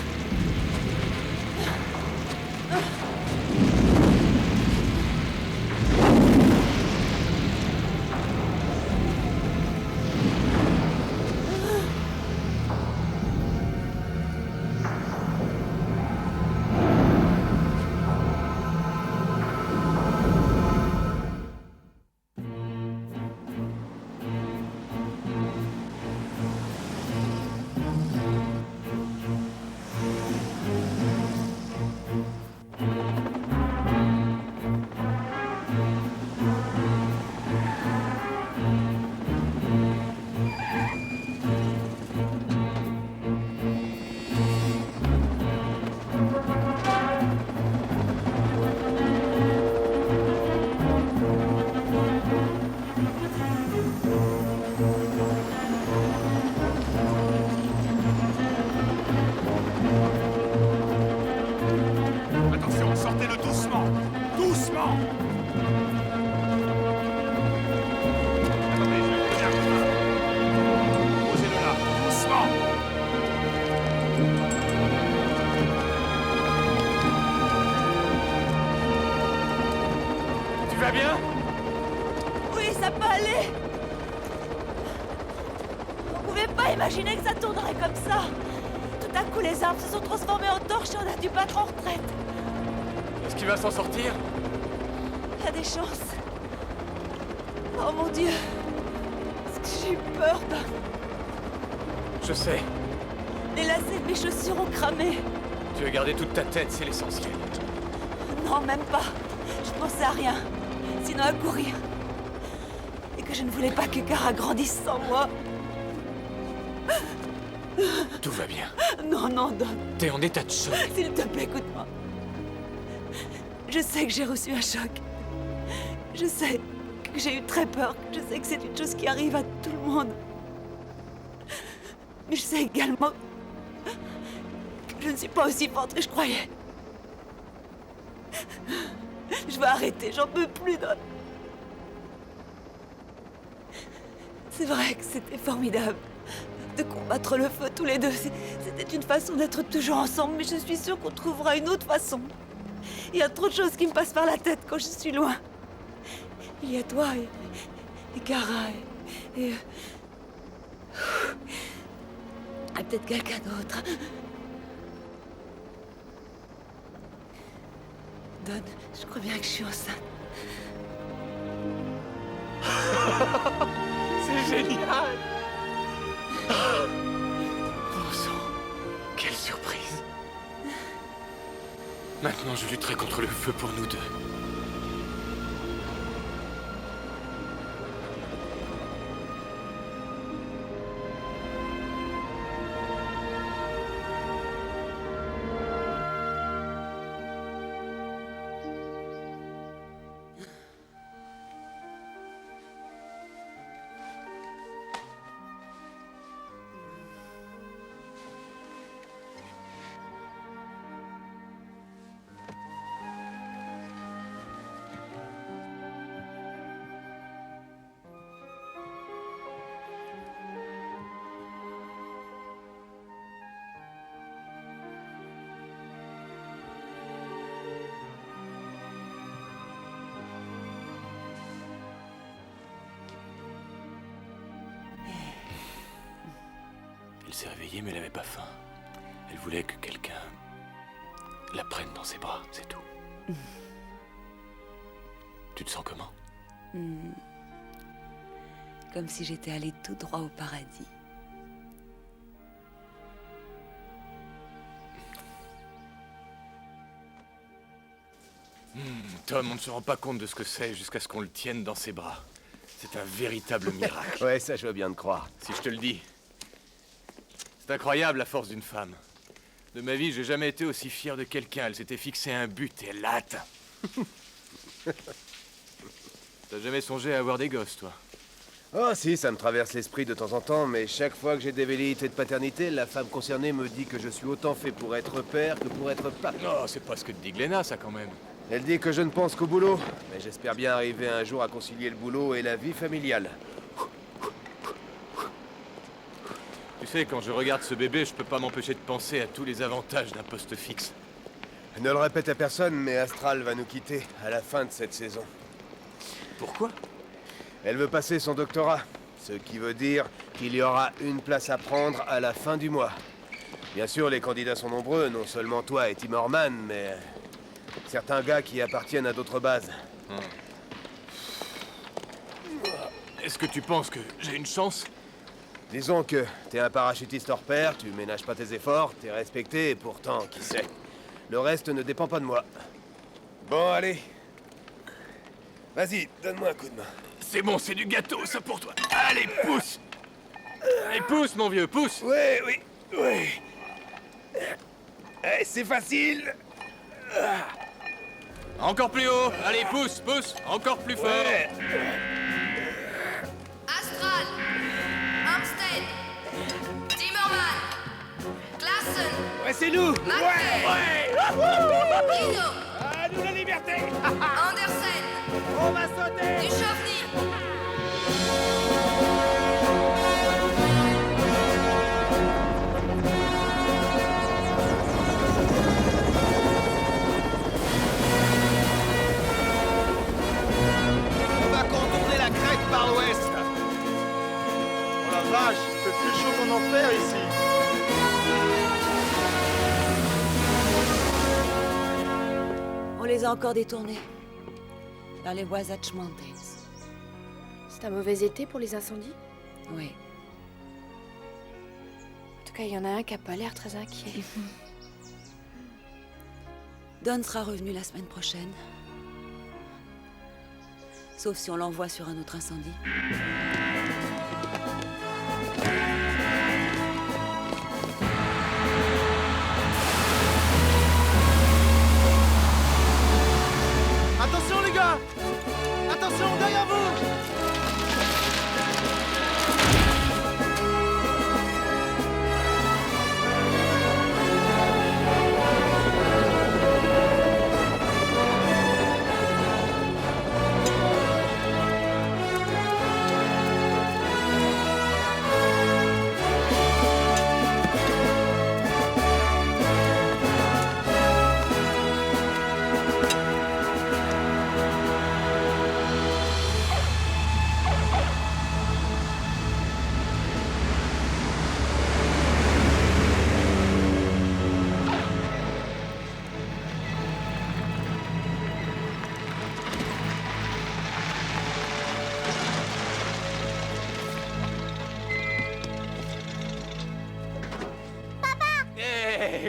Attention, sortez-le doucement! Doucement! Attendez, je vais poser un coup de main. Posez-le là, doucement! Tu vas bien? Oui, ça peut aller! On pouvait pas imaginer que ça tournerait comme ça! d'un coup, les arbres se sont transformés en torches et on a dû battre en retraite. Est-ce qu'il va s'en sortir? Il y a des chances. Oh mon Dieu. Est-ce que j'ai eu peur, Ben? Je sais. Les lacets de mes chaussures ont cramé. Tu as gardé toute ta tête, c'est l'essentiel. Non, même pas. Je pensais à rien. Sinon à courir. Et que je ne voulais pas que Kara grandisse sans moi. Tout va bien. Non, non, Don. T'es en état de choc. S'il te plaît, écoute-moi. Je sais que j'ai reçu un choc. Je sais que j'ai eu très peur. Je sais que c'est une chose qui arrive à tout le monde. Mais je sais également que je ne suis pas aussi forte que je croyais. Je vais arrêter, j'en peux plus, Don. C'est vrai que c'était formidable de combattre le feu tous les deux. C'était une façon d'être toujours ensemble, mais je suis sûre qu'on trouvera une autre façon. Il y a trop de choses qui me passent par la tête quand je suis loin. Il y a toi et Kara et peut-être quelqu'un d'autre. Don, je crois bien que je suis enceinte. C'est génial! Oh sang, quelle surprise! Maintenant, je lutterai contre le feu pour nous deux. Elle s'est réveillée, mais elle n'avait pas faim. Elle voulait que quelqu'un la prenne dans ses bras, c'est tout. Tu te sens comment? Comme si j'étais allée tout droit au paradis. Tom, on ne se rend pas compte de ce que c'est jusqu'à ce qu'on le tienne dans ses bras. C'est un véritable miracle. Ouais, ça je veux bien te croire. Si je te le dis. C'est incroyable la force d'une femme. De ma vie, j'ai jamais été aussi fier de quelqu'un. Elle s'était fixé un but et elle l'a atteint. T'as jamais songé à avoir des gosses, toi? Oh si, ça me traverse l'esprit de temps en temps, mais chaque fois que j'ai des velléités de paternité, la femme concernée me dit que je suis autant fait pour être père que pour être papa. Non, c'est pas ce que te dit Glenna, ça, quand même. Elle dit que je ne pense qu'au boulot, mais j'espère bien arriver un jour à concilier le boulot et la vie familiale. Tu sais, quand je regarde ce bébé, je peux pas m'empêcher de penser à tous les avantages d'un poste fixe. Ne le répète à personne, mais Astral va nous quitter à la fin de cette saison. Pourquoi? Elle veut passer son doctorat, ce qui veut dire qu'il y aura une place à prendre à la fin du mois. Bien sûr, les candidats sont nombreux, non seulement toi et Tim Orman, mais certains gars qui appartiennent à d'autres bases. Est-ce que tu penses que j'ai une chance? Disons que t'es un parachutiste hors pair, tu ménages pas tes efforts, t'es respecté, et pourtant, qui sait, le reste ne dépend pas de moi. Bon, allez. Vas-y, donne-moi un coup de main. C'est bon, c'est du gâteau, ça pour toi. Allez, pousse! Allez, pousse, mon vieux, pousse! Oui. C'est facile. Encore plus haut! Allez, pousse, pousse! Encore plus fort! Ouais. Astral, Armstead, Timmerman, Klassen, Ouais, c'est nous. McKay, Rino, À nous la liberté. Andersen, On va sauter. Duchovny. On va contourner la crête par l'ouest. Oh la vache, il fait plus chaud qu'en enfer ici. nous a encore détournés. Vers les Wasatch Mountains. C'est un mauvais été pour les incendies? Oui. En tout cas, il y en a un qui a pas l'air très inquiet. Don sera revenu la semaine prochaine. Sauf si on l'envoie sur un autre incendie. Attention les gars! Attention, derrière vous!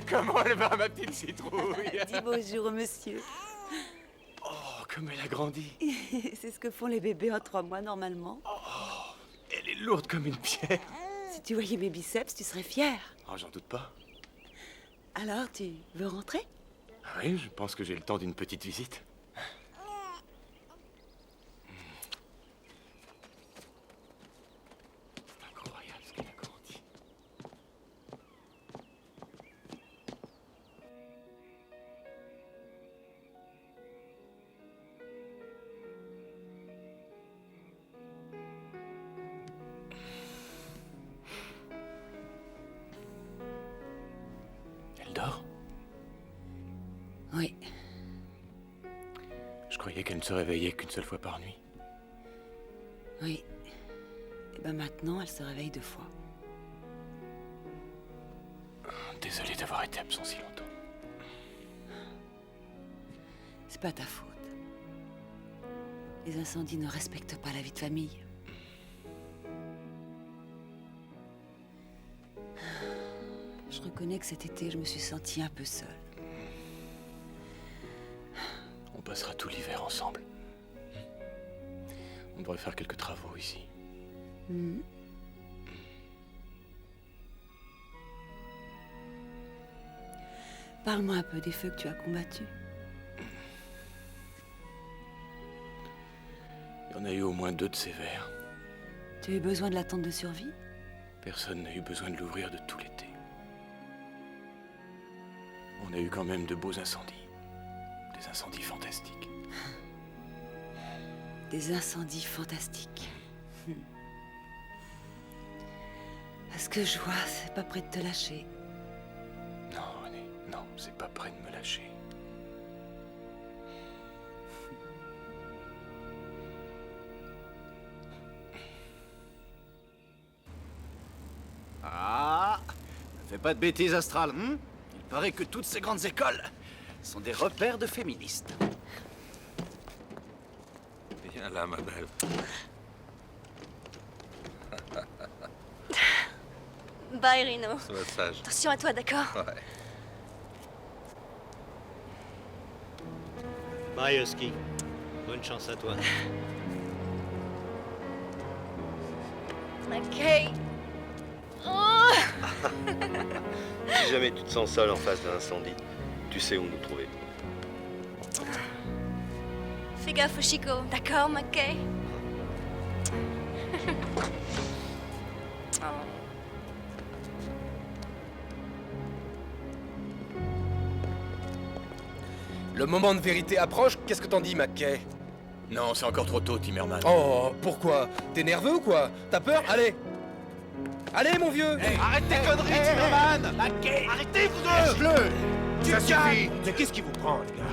Comment elle va, ma petite citrouille? Dis bonjour, monsieur. Oh, comme elle a grandi. C'est ce que font les bébés en 3 mois, normalement. Oh, elle est lourde comme une pierre. Si tu voyais mes biceps, tu serais fier. Oh, j'en doute pas. Alors, tu veux rentrer? Oui, je pense que j'ai le temps d'une petite visite. C'est incroyable ce qu'elle a grandi. Elle dort? Oui. Je croyais qu'elle ne se réveillait qu'une seule fois par nuit. Oui. Et ben maintenant, elle se réveille 2 fois. Désolé d'avoir été absent si longtemps. C'est pas ta faute. Les incendies ne respectent pas la vie de famille. Je reconnais que cet été, je me suis sentie un peu seule. On passera tout l'hiver ensemble. On devrait faire quelques travaux ici. Parle-moi un peu des feux que tu as combattus. Il y en a eu au moins 2 de sévères. Tu as eu besoin de la tente de survie? Personne n'a eu besoin de l'ouvrir de tout l'été. On a eu quand même de beaux incendies. Des incendies fantastiques. Des incendies fantastiques. À ce que je vois, c'est pas près de te lâcher. Non, René, non, c'est pas près de me lâcher. Ah, ne fais pas de bêtises, Astral. Il paraît que toutes ces grandes écoles sont des repères de féministes. Viens là, ma belle. Bye, Rino. Sois sage. Attention à toi, d'accord? Ouais. Bye, Husky. Bonne chance à toi. Ok. Oh. Si jamais tu te sens seul en face d'un incendie, tu sais où nous trouver. Fais gaffe au Chico, d'accord, McKay? Oh. Le moment de vérité approche, qu'est-ce que t'en dis, McKay? Non, c'est encore trop tôt, Timmerman. Oh, pourquoi? T'es nerveux ou quoi? T'as peur? Allez! Allez, mon vieux! Arrête tes conneries, Timmerman! Arrêtez, vous deux! Laisse-le! Ça suffit! Mais qu'est-ce qui vous prend, les gars?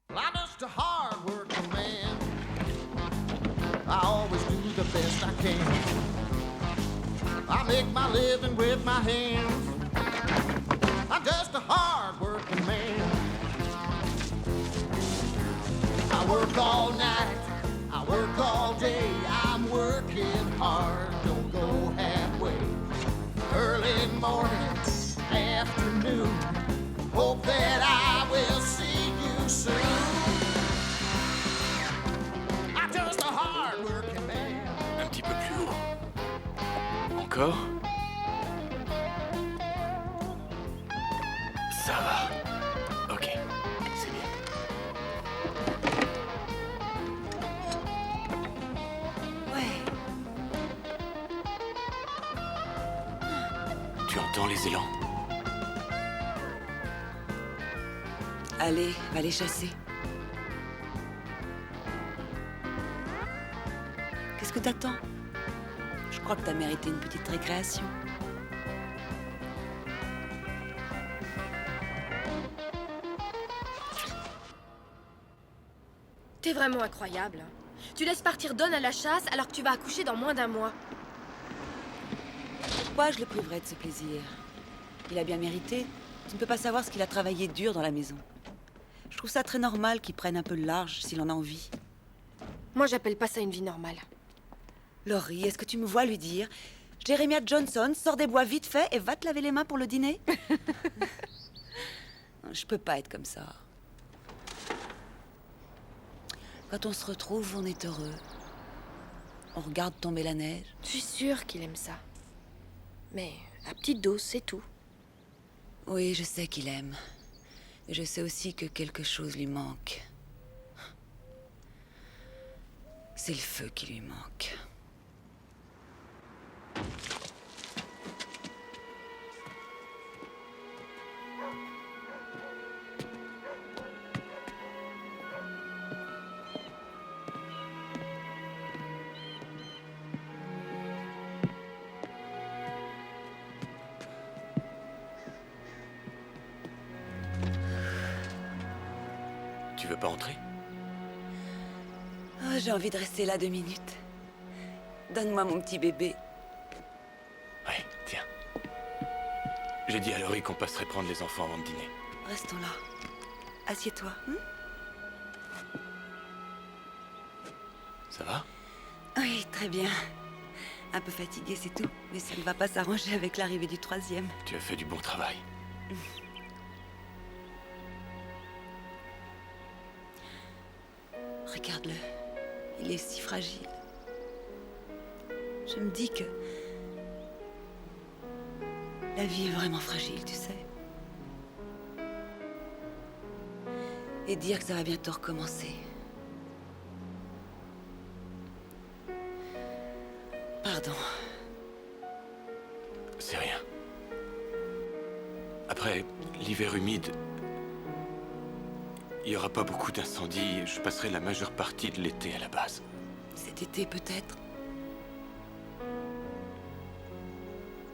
I'm just a hard-working man. can. I make my living with my hands. I'm just a hard-working man. I work all night, I work all day. I'm working hard, don't go halfway. Early morning, afternoon, hope that I will see you soon. I'm just a hard-working man. Un petit peu plus haut. Encore? Ça va. Ok, c'est bien. Ouais. Tu entends les élans? Allez, va les chasser. Qu'est-ce que t'attends? Je crois que t'as mérité une petite récréation. T'es vraiment incroyable. Tu laisses partir Don à la chasse alors que tu vas accoucher dans moins d'un mois. Pourquoi je le priverais de ce plaisir? Il a bien mérité. Tu ne peux pas savoir ce qu'il a travaillé dur dans la maison. Je trouve ça très normal qu'il prenne un peu le large s'il en a envie. Moi, j'appelle pas ça une vie normale. Laurie, est-ce que tu me vois lui dire « Jeremiah Johnson, sors des bois vite fait et va te laver les mains pour le dîner ?» Je peux pas être comme ça. Quand on se retrouve, on est heureux. On regarde tomber la neige. Je suis sûre qu'il aime ça. Mais à petite dose, c'est tout. Oui, je sais qu'il aime. Mais je sais aussi que quelque chose lui manque. C'est le feu qui lui manque. Tu veux pas entrer? Oh, j'ai envie de rester là 2 minutes. Donne-moi mon petit bébé. Ouais, tiens. J'ai dit à Laurie qu'on passerait prendre les enfants avant de dîner. Restons là. Assieds-toi. Ça va? Oui, très bien. Un peu fatiguée, c'est tout. Mais ça ne va pas s'arranger avec l'arrivée du 3e. Tu as fait du bon travail. Regarde-le. Il est si fragile. Je me dis que... la vie est vraiment fragile, tu sais. Et dire que ça va bientôt recommencer. Pardon. C'est rien. Après l'hiver humide, il n'y aura pas beaucoup d'incendies et je passerai la majeure partie de l'été à la base. Cet été, peut-être.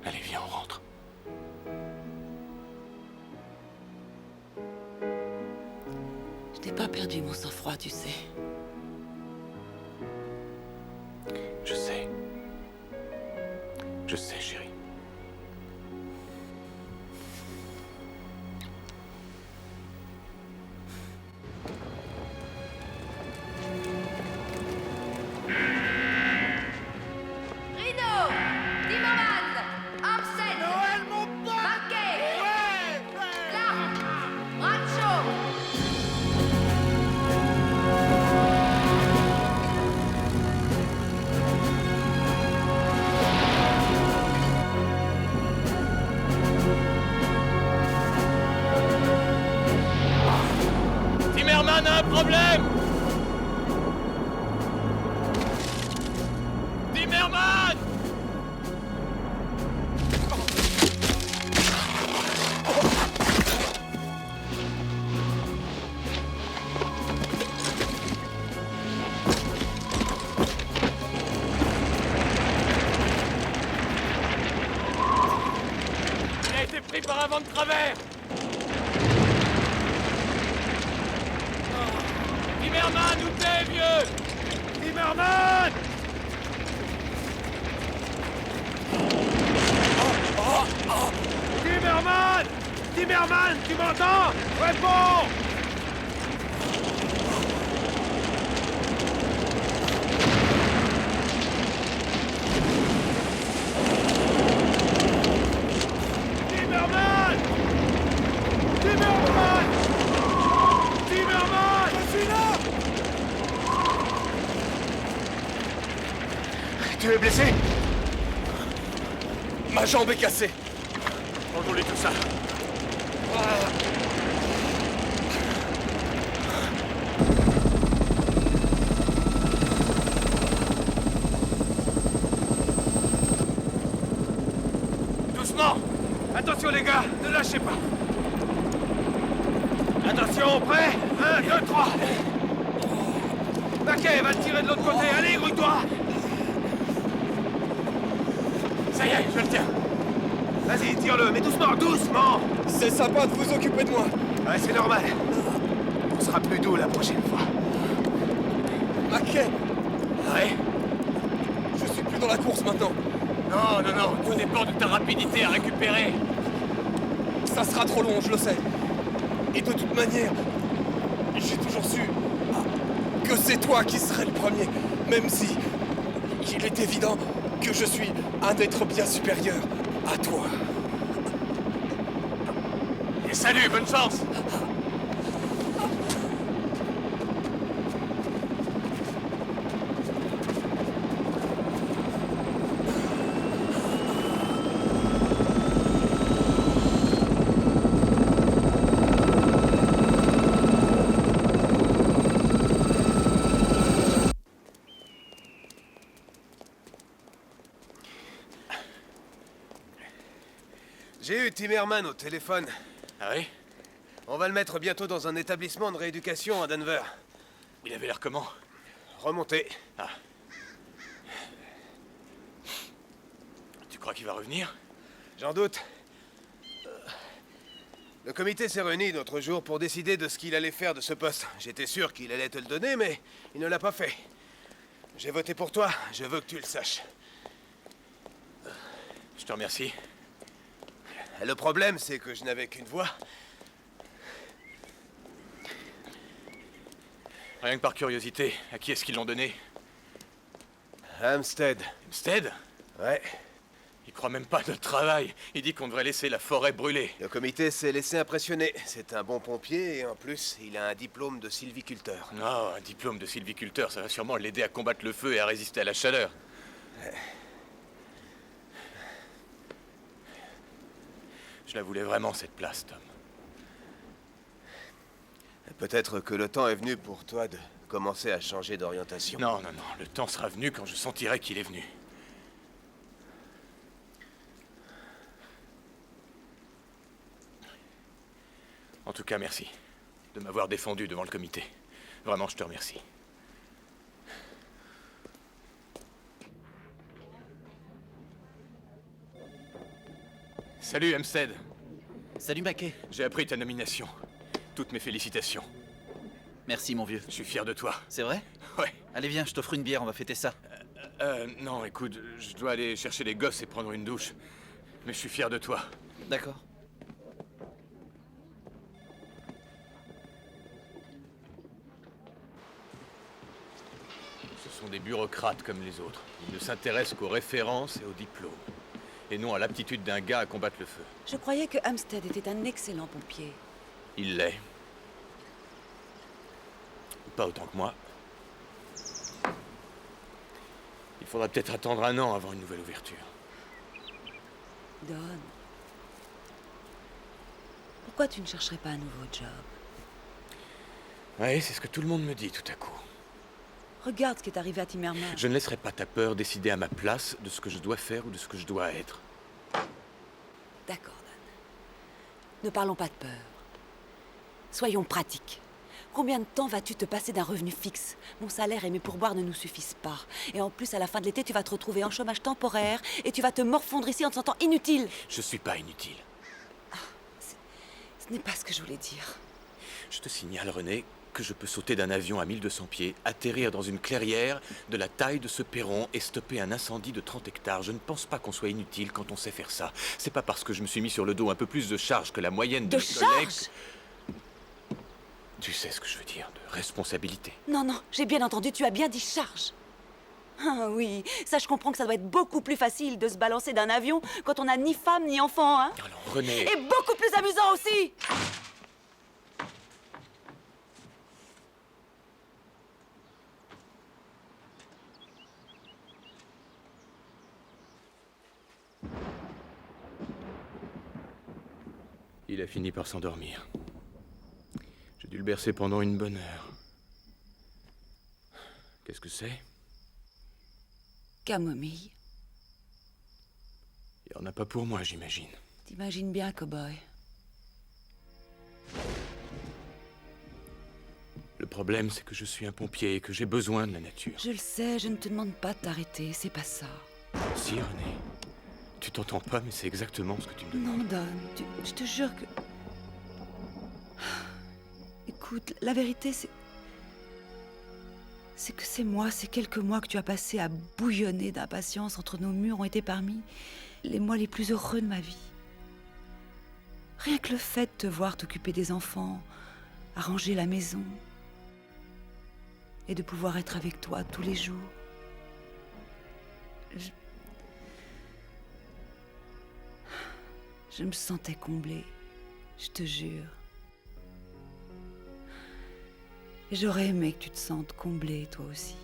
Allez, viens, on rentre. Je n'ai pas perdu mon sang-froid, tu sais. Je sais. Je sais, chérie. Rino, Timmermans, Armstead, Noël, mon pote! Marquet, Ouais! Clark, Bradshaw. Timmerman a un problème! Timmerman! Il a été pris par un vent de travers! Timmerman, où t'es, vieux? Timmerman! Zimmerman, tu m'entends? Réponds! Zimmerman! Zimmerman! Zimmerman! Je suis là! Tu es blessé? Ma jambe est cassée. Envolez tout ça. Doucement! Attention les gars, ne lâchez pas! Attention, prêt? 1, 2, 3! Mackay va le tirer de l'autre côté, allez, grouille-toi! Ça y est, je le tiens! Vas-y, tire-le, mais doucement, doucement! C'est sympa de vous occuper de moi. Ouais, c'est normal. On sera plus doux la prochaine fois. Mackay! Ouais? Je suis plus dans la course maintenant. Non, non, non, tout dépend de ta rapidité à récupérer. Ça sera trop long, je le sais. Et de toute manière, j'ai toujours su que c'est toi qui serais le premier, même si il est évident que je suis un être bien supérieur à toi. Et salut, bonne chance! J'ai eu Timmerman au téléphone. Ah oui? On va le mettre bientôt dans un établissement de rééducation à Denver. Il avait l'air comment? Remonté. Ah. Tu crois qu'il va revenir? J'en doute. Le comité s'est réuni l'autre jour pour décider de ce qu'il allait faire de ce poste. J'étais sûr qu'il allait te le donner, mais il ne l'a pas fait. J'ai voté pour toi, je veux que tu le saches. Je te remercie. Le problème, c'est que je n'avais qu'une voix. Rien que par curiosité, à qui est-ce qu'ils l'ont donné? Hampstead. Hampstead? Ouais. Il croit même pas à notre travail. Il dit qu'on devrait laisser la forêt brûler. Le comité s'est laissé impressionner. C'est un bon pompier et en plus, il a un diplôme de sylviculteur. Non, un diplôme de sylviculteur, ça va sûrement l'aider à combattre le feu et à résister à la chaleur. Je la voulais vraiment, cette place, Tom. Peut-être que le temps est venu pour toi de commencer à changer d'orientation. Non, non, non. Le temps sera venu quand je sentirai qu'il est venu. En tout cas, merci de m'avoir défendu devant le comité. Vraiment, je te remercie. Salut, Hampstead. Salut, Mackay. J'ai appris ta nomination. Toutes mes félicitations. Merci, mon vieux. Je suis fier de toi. C'est vrai? Ouais. Allez, viens, je t'offre une bière, on va fêter ça. Non, écoute, je dois aller chercher les gosses et prendre une douche. Mais je suis fier de toi. D'accord. Ce sont des bureaucrates comme les autres. Ils ne s'intéressent qu'aux références et aux diplômes. Et non à l'aptitude d'un gars à combattre le feu. Je croyais que Hampstead était un excellent pompier. Il l'est. Pas autant que moi. Il faudra peut-être attendre 1 an avant une nouvelle ouverture. Don, pourquoi tu ne chercherais pas un nouveau job? Oui, c'est ce que tout le monde me dit tout à coup. Regarde ce qui est arrivé à Timmerman. Je ne laisserai pas ta peur décider à ma place de ce que je dois faire ou de ce que je dois être. D'accord, Dan. Ne parlons pas de peur. Soyons pratiques. Combien de temps vas-tu te passer d'un revenu fixe? Mon salaire et mes pourboires ne nous suffisent pas. Et en plus, à la fin de l'été, tu vas te retrouver en chômage temporaire et tu vas te morfondre ici en te sentant inutile. Je suis pas inutile. Ce n'est pas ce que je voulais dire. Je te signale, René, que je peux sauter d'un avion à 1200 pieds, atterrir dans une clairière de la taille de ce perron et stopper un incendie de 30 hectares. Je ne pense pas qu'on soit inutile quand on sait faire ça. C'est pas parce que je me suis mis sur le dos un peu plus de charge que la moyenne de mes collègues... Tu sais ce que je veux dire, de responsabilité. Non, non, j'ai bien entendu, tu as bien dit charge. Ah oui, ça je comprends que ça doit être beaucoup plus facile de se balancer d'un avion quand on n'a ni femme ni enfant, hein. Alors, René... Et beaucoup plus amusant aussi. Il a fini par s'endormir. J'ai dû le bercer pendant une bonne heure. Qu'est-ce que c'est? Camomille. Il n'y en a pas pour moi, j'imagine. T'imagines bien, cow-boy. Le problème, c'est que je suis un pompier et que j'ai besoin de la nature. Je le sais, je ne te demande pas de t'arrêter, c'est pas ça. Si, René. Tu t'entends pas, mais c'est exactement ce que tu me demandes. Non, Don, je te jure que... Écoute, la vérité, c'est que ces mois, ces quelques mois que tu as passés à bouillonner d'impatience entre nos murs ont été parmi les mois les plus heureux de ma vie. Rien que le fait de te voir t'occuper des enfants, arranger la maison, et de pouvoir être avec toi tous les jours. Je me sentais comblée, je te jure. Et j'aurais aimé que tu te sentes comblée, toi aussi.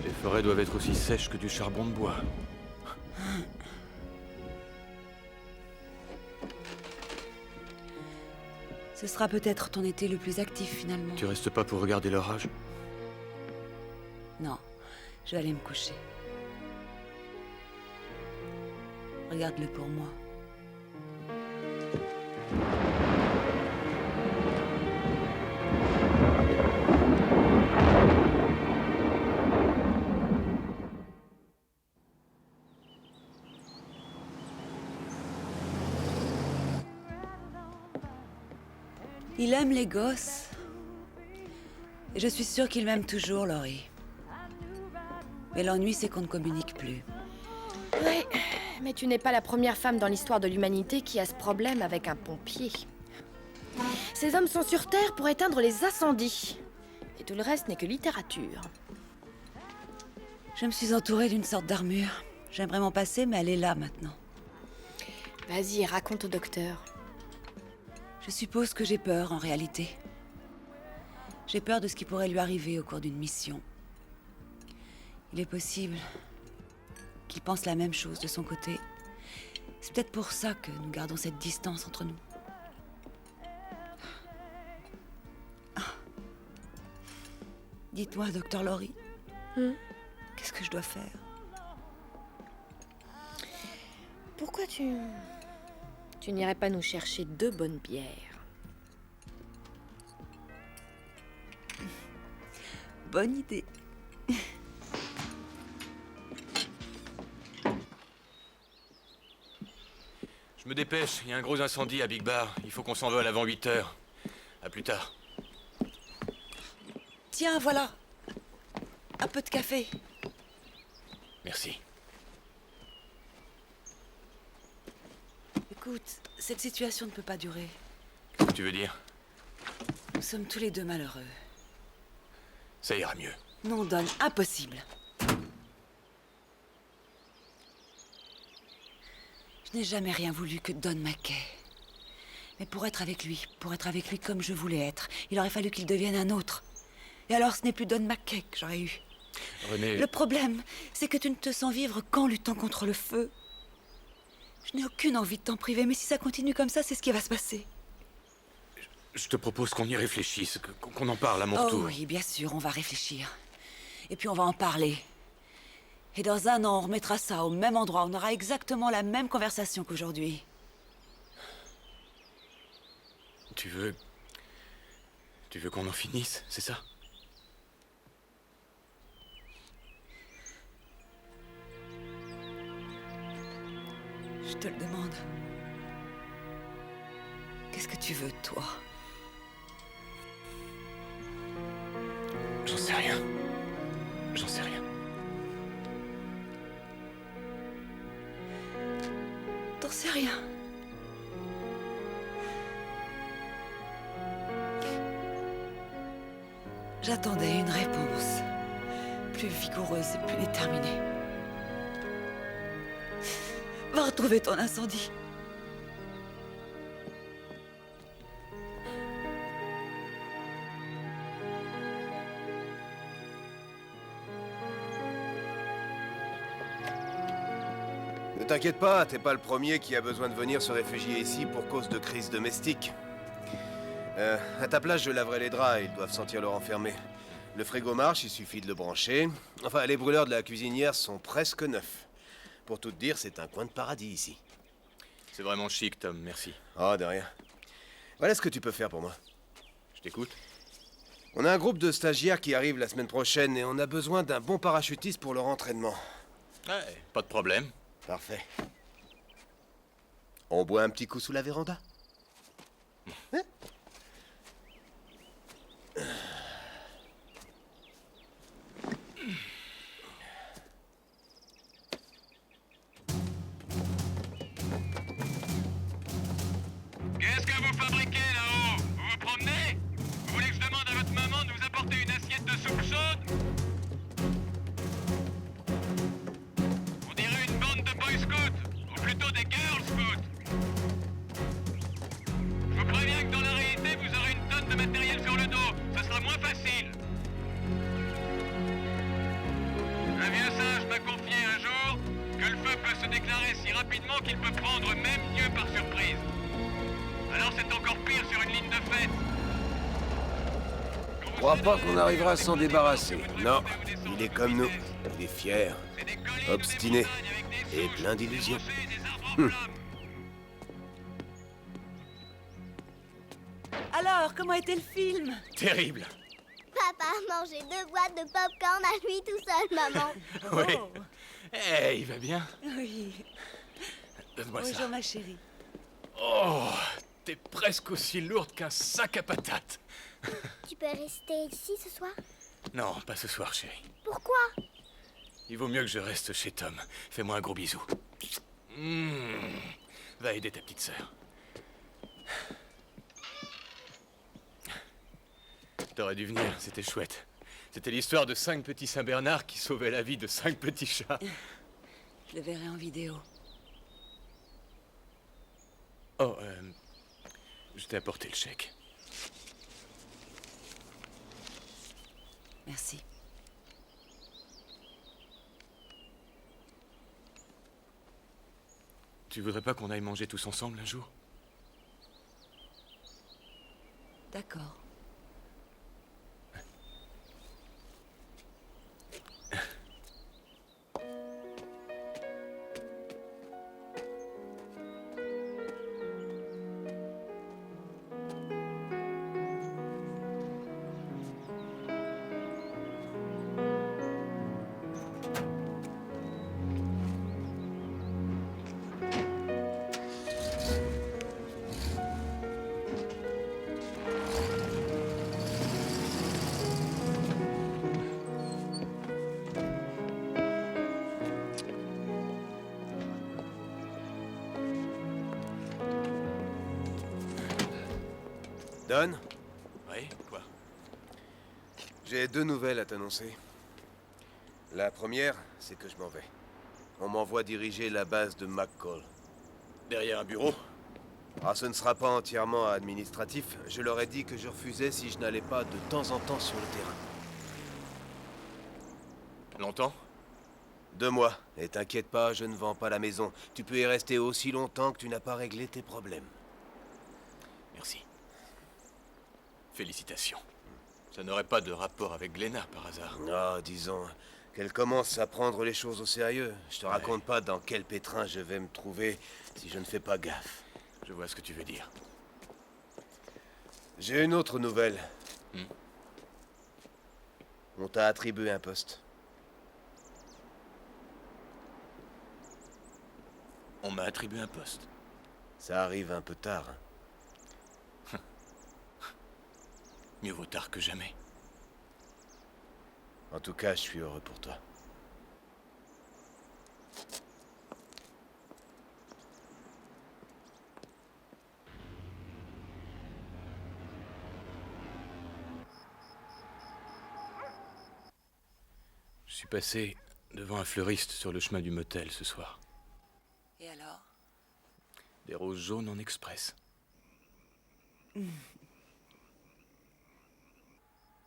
Les forêts doivent être aussi sèches que du charbon de bois. Ce sera peut-être ton été le plus actif, finalement. Tu restes pas pour regarder l'orage? Non, je vais aller me coucher. Regarde-le pour moi. Il aime les gosses. Et je suis sûre qu'il m'aime toujours, Laurie. Mais l'ennui, c'est qu'on ne communique plus. Oui, mais tu n'es pas la première femme dans l'histoire de l'humanité qui a ce problème avec un pompier. Ces hommes sont sur Terre pour éteindre les incendies. Et tout le reste n'est que littérature. Je me suis entourée d'une sorte d'armure. J'aimerais m'en passer, mais elle est là maintenant. Vas-y, raconte au docteur. Je suppose que j'ai peur, en réalité. J'ai peur de ce qui pourrait lui arriver au cours d'une mission. Il est possible qu'il pense la même chose de son côté. C'est peut-être pour ça que nous gardons cette distance entre nous. Dites-moi, docteur Laurie, qu'est-ce que je dois faire? Pourquoi tu n'irais pas nous chercher 2 bonnes bières? Bonne idée. Je me dépêche, il y a un gros incendie à Big Bar. Il faut qu'on s'envole avant 8 heures. À plus tard. Tiens, voilà. Un peu de café. Merci. Écoute, cette situation ne peut pas durer. Qu'est-ce que tu veux dire? Nous sommes tous les deux malheureux. Ça ira mieux. Non, Don, impossible. Je n'ai jamais rien voulu que Don Mackay. Mais pour être avec lui comme je voulais être, il aurait fallu qu'il devienne un autre. Et alors ce n'est plus Don Mackay que j'aurais eu. René... Le problème, c'est que tu ne te sens vivre qu'en luttant contre le feu. Je n'ai aucune envie de t'en priver, mais si ça continue comme ça, c'est ce qui va se passer. Je te propose qu'on y réfléchisse, qu'on en parle à mon tour. Oh oui, bien sûr, on va réfléchir. Et puis on va en parler. Et dans un an, on remettra ça au même endroit. On aura exactement la même conversation qu'aujourd'hui. Tu veux qu'on en finisse, c'est ça? Je te le demande. Qu'est-ce que tu veux, toi? J'en sais rien. J'en sais rien. T'en sais rien. J'attendais une réponse. Plus vigoureuse et plus déterminée. Va retrouver ton incendie. Ne t'inquiète pas, t'es pas le premier qui a besoin de venir se réfugier ici pour cause de crise domestique. À ta place, je laverai les draps, ils doivent sentir leur enfermé. Le frigo marche, il suffit de le brancher. Enfin, les brûleurs de la cuisinière sont presque neufs. Pour tout te dire, c'est un coin de paradis ici. C'est vraiment chic, Tom, merci. Oh, de rien. Voilà ce que tu peux faire pour moi. Je t'écoute. On a un groupe de stagiaires qui arrive la semaine prochaine et on a besoin d'un bon parachutiste pour leur entraînement. Ouais, pas de problème. Parfait. On boit un petit coup sous la véranda? Hein? Qu'est-ce que vous fabriquez là-haut? Vous vous promenez? Vous voulez que je demande à votre maman de vous apporter une assiette de soupe chaude? On dirait une bande de boy scouts, ou plutôt des girl scouts. Je vous préviens que dans la réalité, vous aurez une tonne de matériel sur le dos. Ce sera moins facile. Un vieux sage m'a confié un jour que le feu peut se déclarer si rapidement qu'il peut prendre même Dieu par surprise. Alors c'est encore pire sur une ligne de fête. Je crois pas qu'on arrivera à s'en débarrasser. Non, il est comme nous. Il est fier, obstiné et plein d'illusions. Alors, comment était le film? Terrible. Papa a mangé 2 boîtes de popcorn à lui tout seul, maman. Oui. Eh, il va bien? Oui. Donne-moi Bonjour, ça. ma chérie. Oh, t'es presque aussi lourde qu'un sac à patates. Tu peux rester ici ce soir? Non, pas ce soir, chérie. Pourquoi? Il vaut mieux que je reste chez Tom. Fais-moi un gros bisou. Va aider ta petite sœur. T'aurais dû venir, c'était chouette. C'était l'histoire de 5 petits Saint-Bernard qui sauvaient la vie de 5 petits chats. Je le verrai en vidéo. Oh, je t'ai apporté le chèque. Merci. Tu voudrais pas qu'on aille manger tous ensemble un jour? D'accord. Don? Oui, quoi? J'ai 2 nouvelles à t'annoncer. La première, c'est que je m'en vais. On m'envoie diriger la base de McCall. Derrière un bureau? Ah, ce ne sera pas entièrement administratif. Je leur ai dit que je refusais si je n'allais pas de temps en temps sur le terrain. Longtemps? 2 mois. Et t'inquiète pas, je ne vends pas la maison. Tu peux y rester aussi longtemps que tu n'as pas réglé tes problèmes. Merci. Félicitations. Ça n'aurait pas de rapport avec Glenna, par hasard. Ah, disons qu'elle commence à prendre les choses au sérieux. Je te raconte pas dans quel pétrin je vais me trouver si je ne fais pas gaffe. Je vois ce que tu veux dire. J'ai une autre nouvelle. On t'a attribué un poste. On m'a attribué un poste. Ça arrive un peu tard. Hein. Mieux vaut tard que jamais. En tout cas, je suis heureux pour toi. Je suis passé devant un fleuriste sur le chemin du motel ce soir. Et alors? Des roses jaunes en express.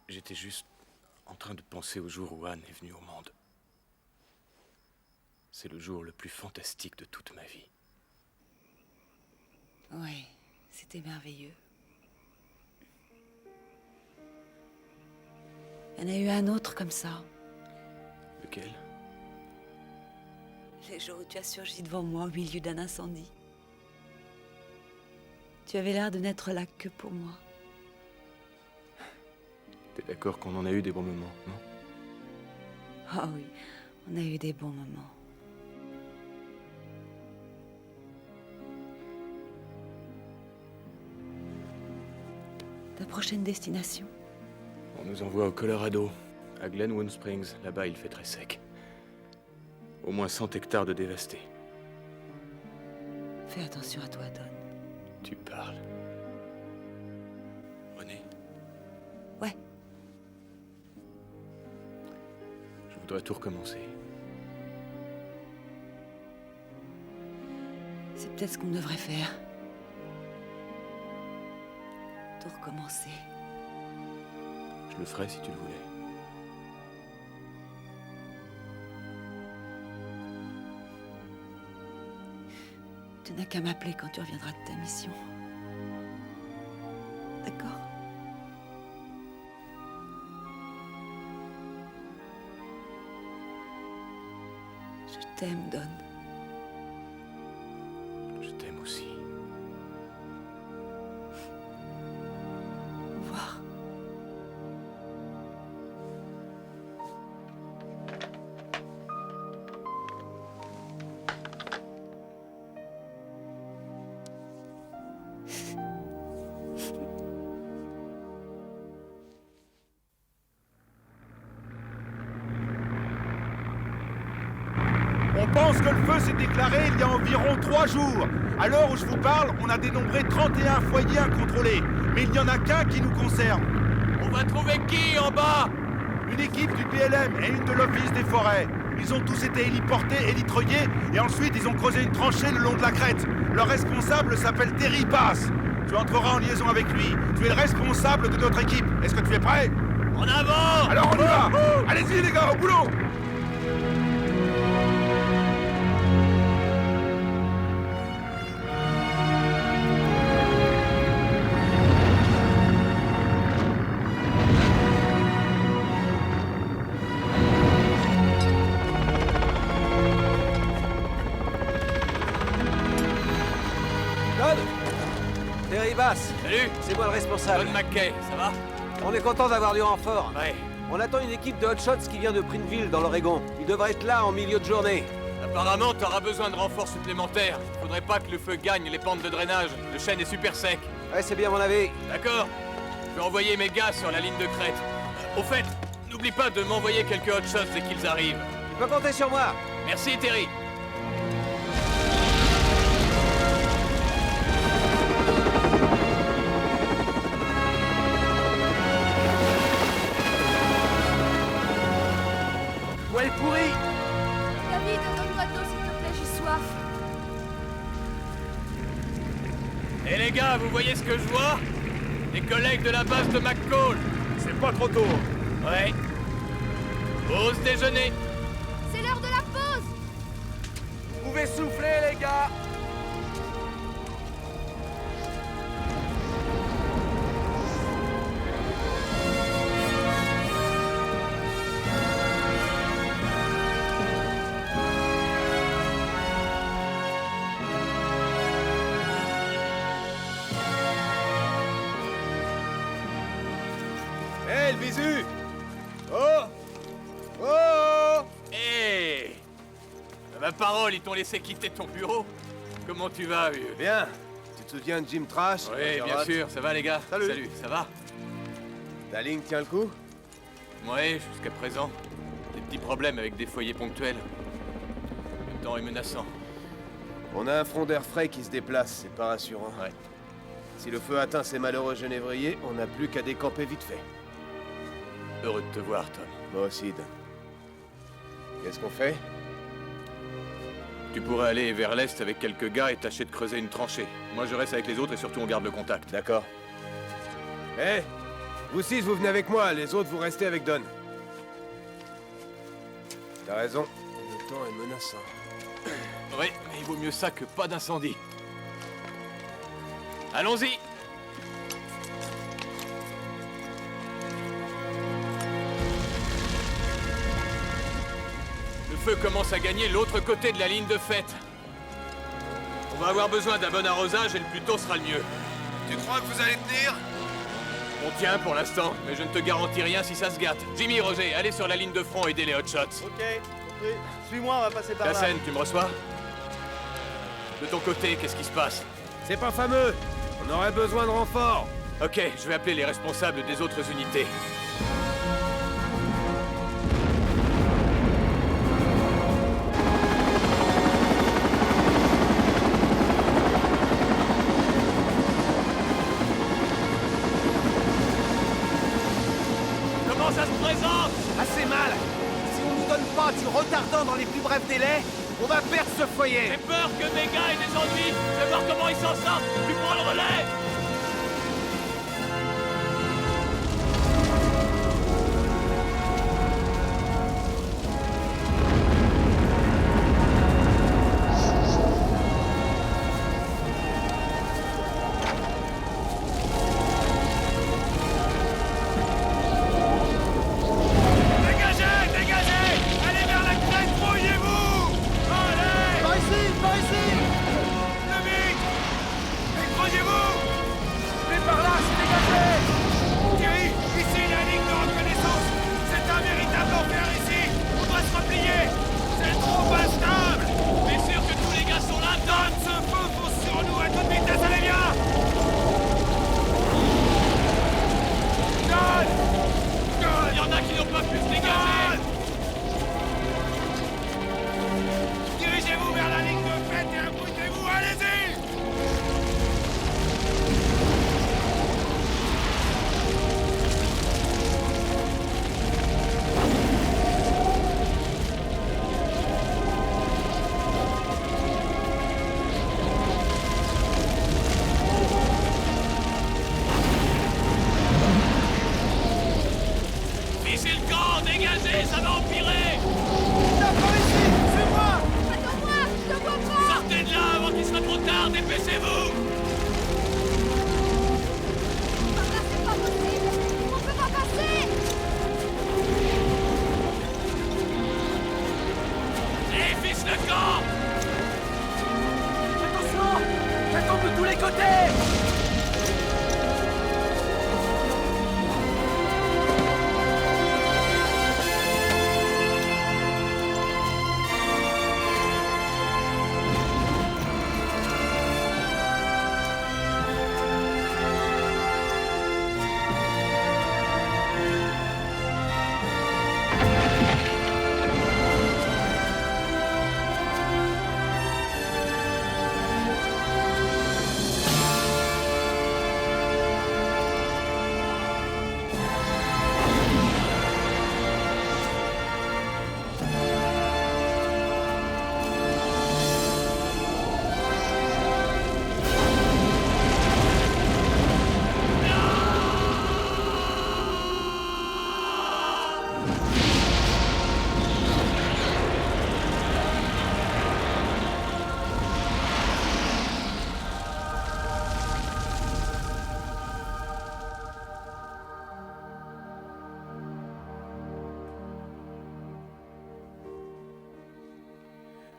J'étais juste en train de penser au jour où Anne est venue au monde. C'est le jour le plus fantastique de toute ma vie. Oui, c'était merveilleux. Il y en a eu un autre comme ça. Lequel? Les jours où tu as surgi devant moi au milieu d'un incendie. Tu avais l'air de n'être là que pour moi. T'es d'accord qu'on en a eu des bons moments, non? Ah oui, on a eu des bons moments. Ta prochaine destination? On nous envoie au Colorado, à Glenwood Springs. Là-bas, il fait très sec. Au moins 100 hectares de dévastés. Fais attention à toi, Don. Tu parles. René? Ouais. Je voudrais tout recommencer. C'est peut-être ce qu'on devrait faire. Tout recommencer. Je le ferais si tu le voulais. Tu n'as qu'à m'appeler quand tu reviendras de ta mission. D'accord? Je t'aime, Don. Je t'aime aussi. Au revoir. On pense que le feu s'est déclaré il y a environ 3 jours. À l'heure où je vous parle, on a dénombré 31 foyers incontrôlés. Mais il n'y en a qu'un qui nous concerne. On va trouver qui en bas? Une équipe du BLM et une de l'Office des forêts. Ils ont tous été héliportés, élitreillés, et ensuite ils ont creusé une tranchée le long de la crête. Leur responsable s'appelle Terry Bass. Tu entreras en liaison avec lui. Tu es le responsable de notre équipe. Est-ce que tu es prêt? En avant! Alors on y va! Allez-y les gars, au boulot! Terry Bass. Salut. C'est moi le responsable. Don McKay, ça va? On est content d'avoir du renfort. Ouais. On attend une équipe de hotshots qui vient de Prineville, dans l'Oregon. Ils devraient être là en milieu de journée. Apparemment, t'auras besoin de renforts supplémentaires. Faudrait pas que le feu gagne les pentes de drainage. Le chêne est super sec. Ouais, c'est bien mon avis. D'accord. Je vais envoyer mes gars sur la ligne de crête. Au fait, n'oublie pas de m'envoyer quelques hotshots dès qu'ils arrivent. Tu peux compter sur moi. Merci, Terry. Ouais, pourri! David, donne-moi de l'eau, s'il te plaît, j'ai soif. Eh les gars, vous voyez ce que je vois? Des collègues de la base de McCall. C'est pas trop tôt. Ouais. Pause déjeuner. C'est l'heure de la pause. Vous pouvez souffler, les gars! Hé, le bisu! Oh! Oh! Hé! Ça Ma parole, ils t'ont laissé quitter ton bureau. Comment tu vas, vieux? Bien. Tu te souviens de Jim Trash? Oui, bien sûr. Ça va, les gars? Salut. Ça va? Ta ligne tient le coup? Ouais, jusqu'à présent. Des petits problèmes avec des foyers ponctuels. Le temps est menaçant. On a un front d'air frais qui se déplace, c'est pas rassurant. Ouais. Si le feu atteint ces malheureux genévriers, on n'a plus qu'à décamper vite fait. Heureux de te voir, Tom. Moi aussi, Don. Qu'est-ce qu'on fait? Tu pourrais aller vers l'est avec quelques gars et tâcher de creuser une tranchée. Moi, je reste avec les autres et surtout, on garde le contact. D'accord. Hé! Vous six, vous venez avec moi, les autres, vous restez avec Don. T'as raison, le temps est menaçant. Oui, mais il vaut mieux ça que pas d'incendie. Allons-y! Le feu commence à gagner l'autre côté de la ligne de fête. On va avoir besoin d'un bon arrosage et le plus tôt sera le mieux. Tu crois que vous allez tenir? On tient pour l'instant, mais je ne te garantis rien si ça se gâte. Jimmy, Roger, allez sur la ligne de front et aidez les hotshots. Ok, compris. Suis-moi, on va passer par là. Cassen, tu me reçois? De ton côté, qu'est-ce qui se passe? C'est pas fameux! On aurait besoin de renfort! Ok, je vais appeler les responsables des autres unités. Comment ça se présente? Assez mal! Si on nous donne pas du retardant dans les plus brefs délais, on va perdre ce foyer! J'ai peur que mes gars aient des ennuis. Je vais voir comment ils s'en sortent. Tu prends le relais.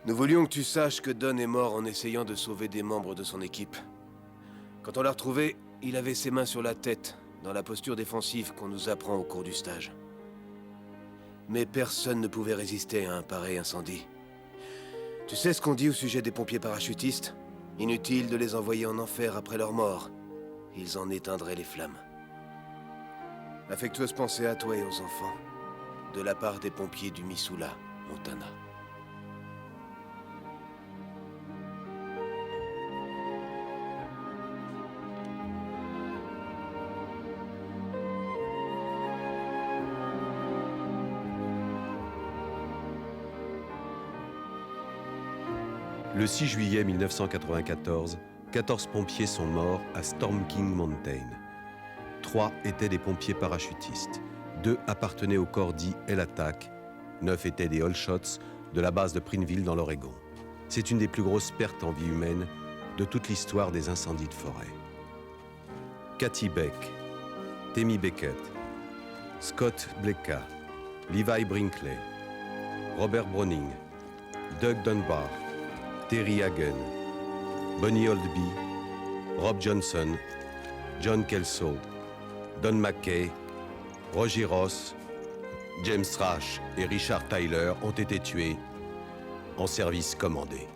Nous voulions que tu saches que Don est mort en essayant de sauver des membres de son équipe. Quand on l'a retrouvé, il avait ses mains sur la tête, dans la posture défensive qu'on nous apprend au cours du stage. Mais personne ne pouvait résister à un pareil incendie. Tu sais ce qu'on dit au sujet des pompiers parachutistes? Inutile de les envoyer en enfer après leur mort. Ils en éteindraient les flammes. Affectueuse pensée à toi et aux enfants. De la part des pompiers du Missoula, Montana. Le 6 juillet 1994, 14 pompiers sont morts à Storm King Mountain. 3 étaient des pompiers parachutistes. 2 appartenaient au corps dit El Attack. 9 étaient des All Shots de la base de Prineville dans l'Oregon. C'est une des plus grosses pertes en vie humaine de toute l'histoire des incendies de forêt. Kathy Beck, Tammy Beckett, Scott Blecka, Levi Brinkley, Robert Browning, Doug Dunbar, Terry Hagen, Bonnie Oldby, Rob Johnson, John Kelso, Don McKay, Roger Ross, James Thrash et Richard Tyler ont été tués en service commandé.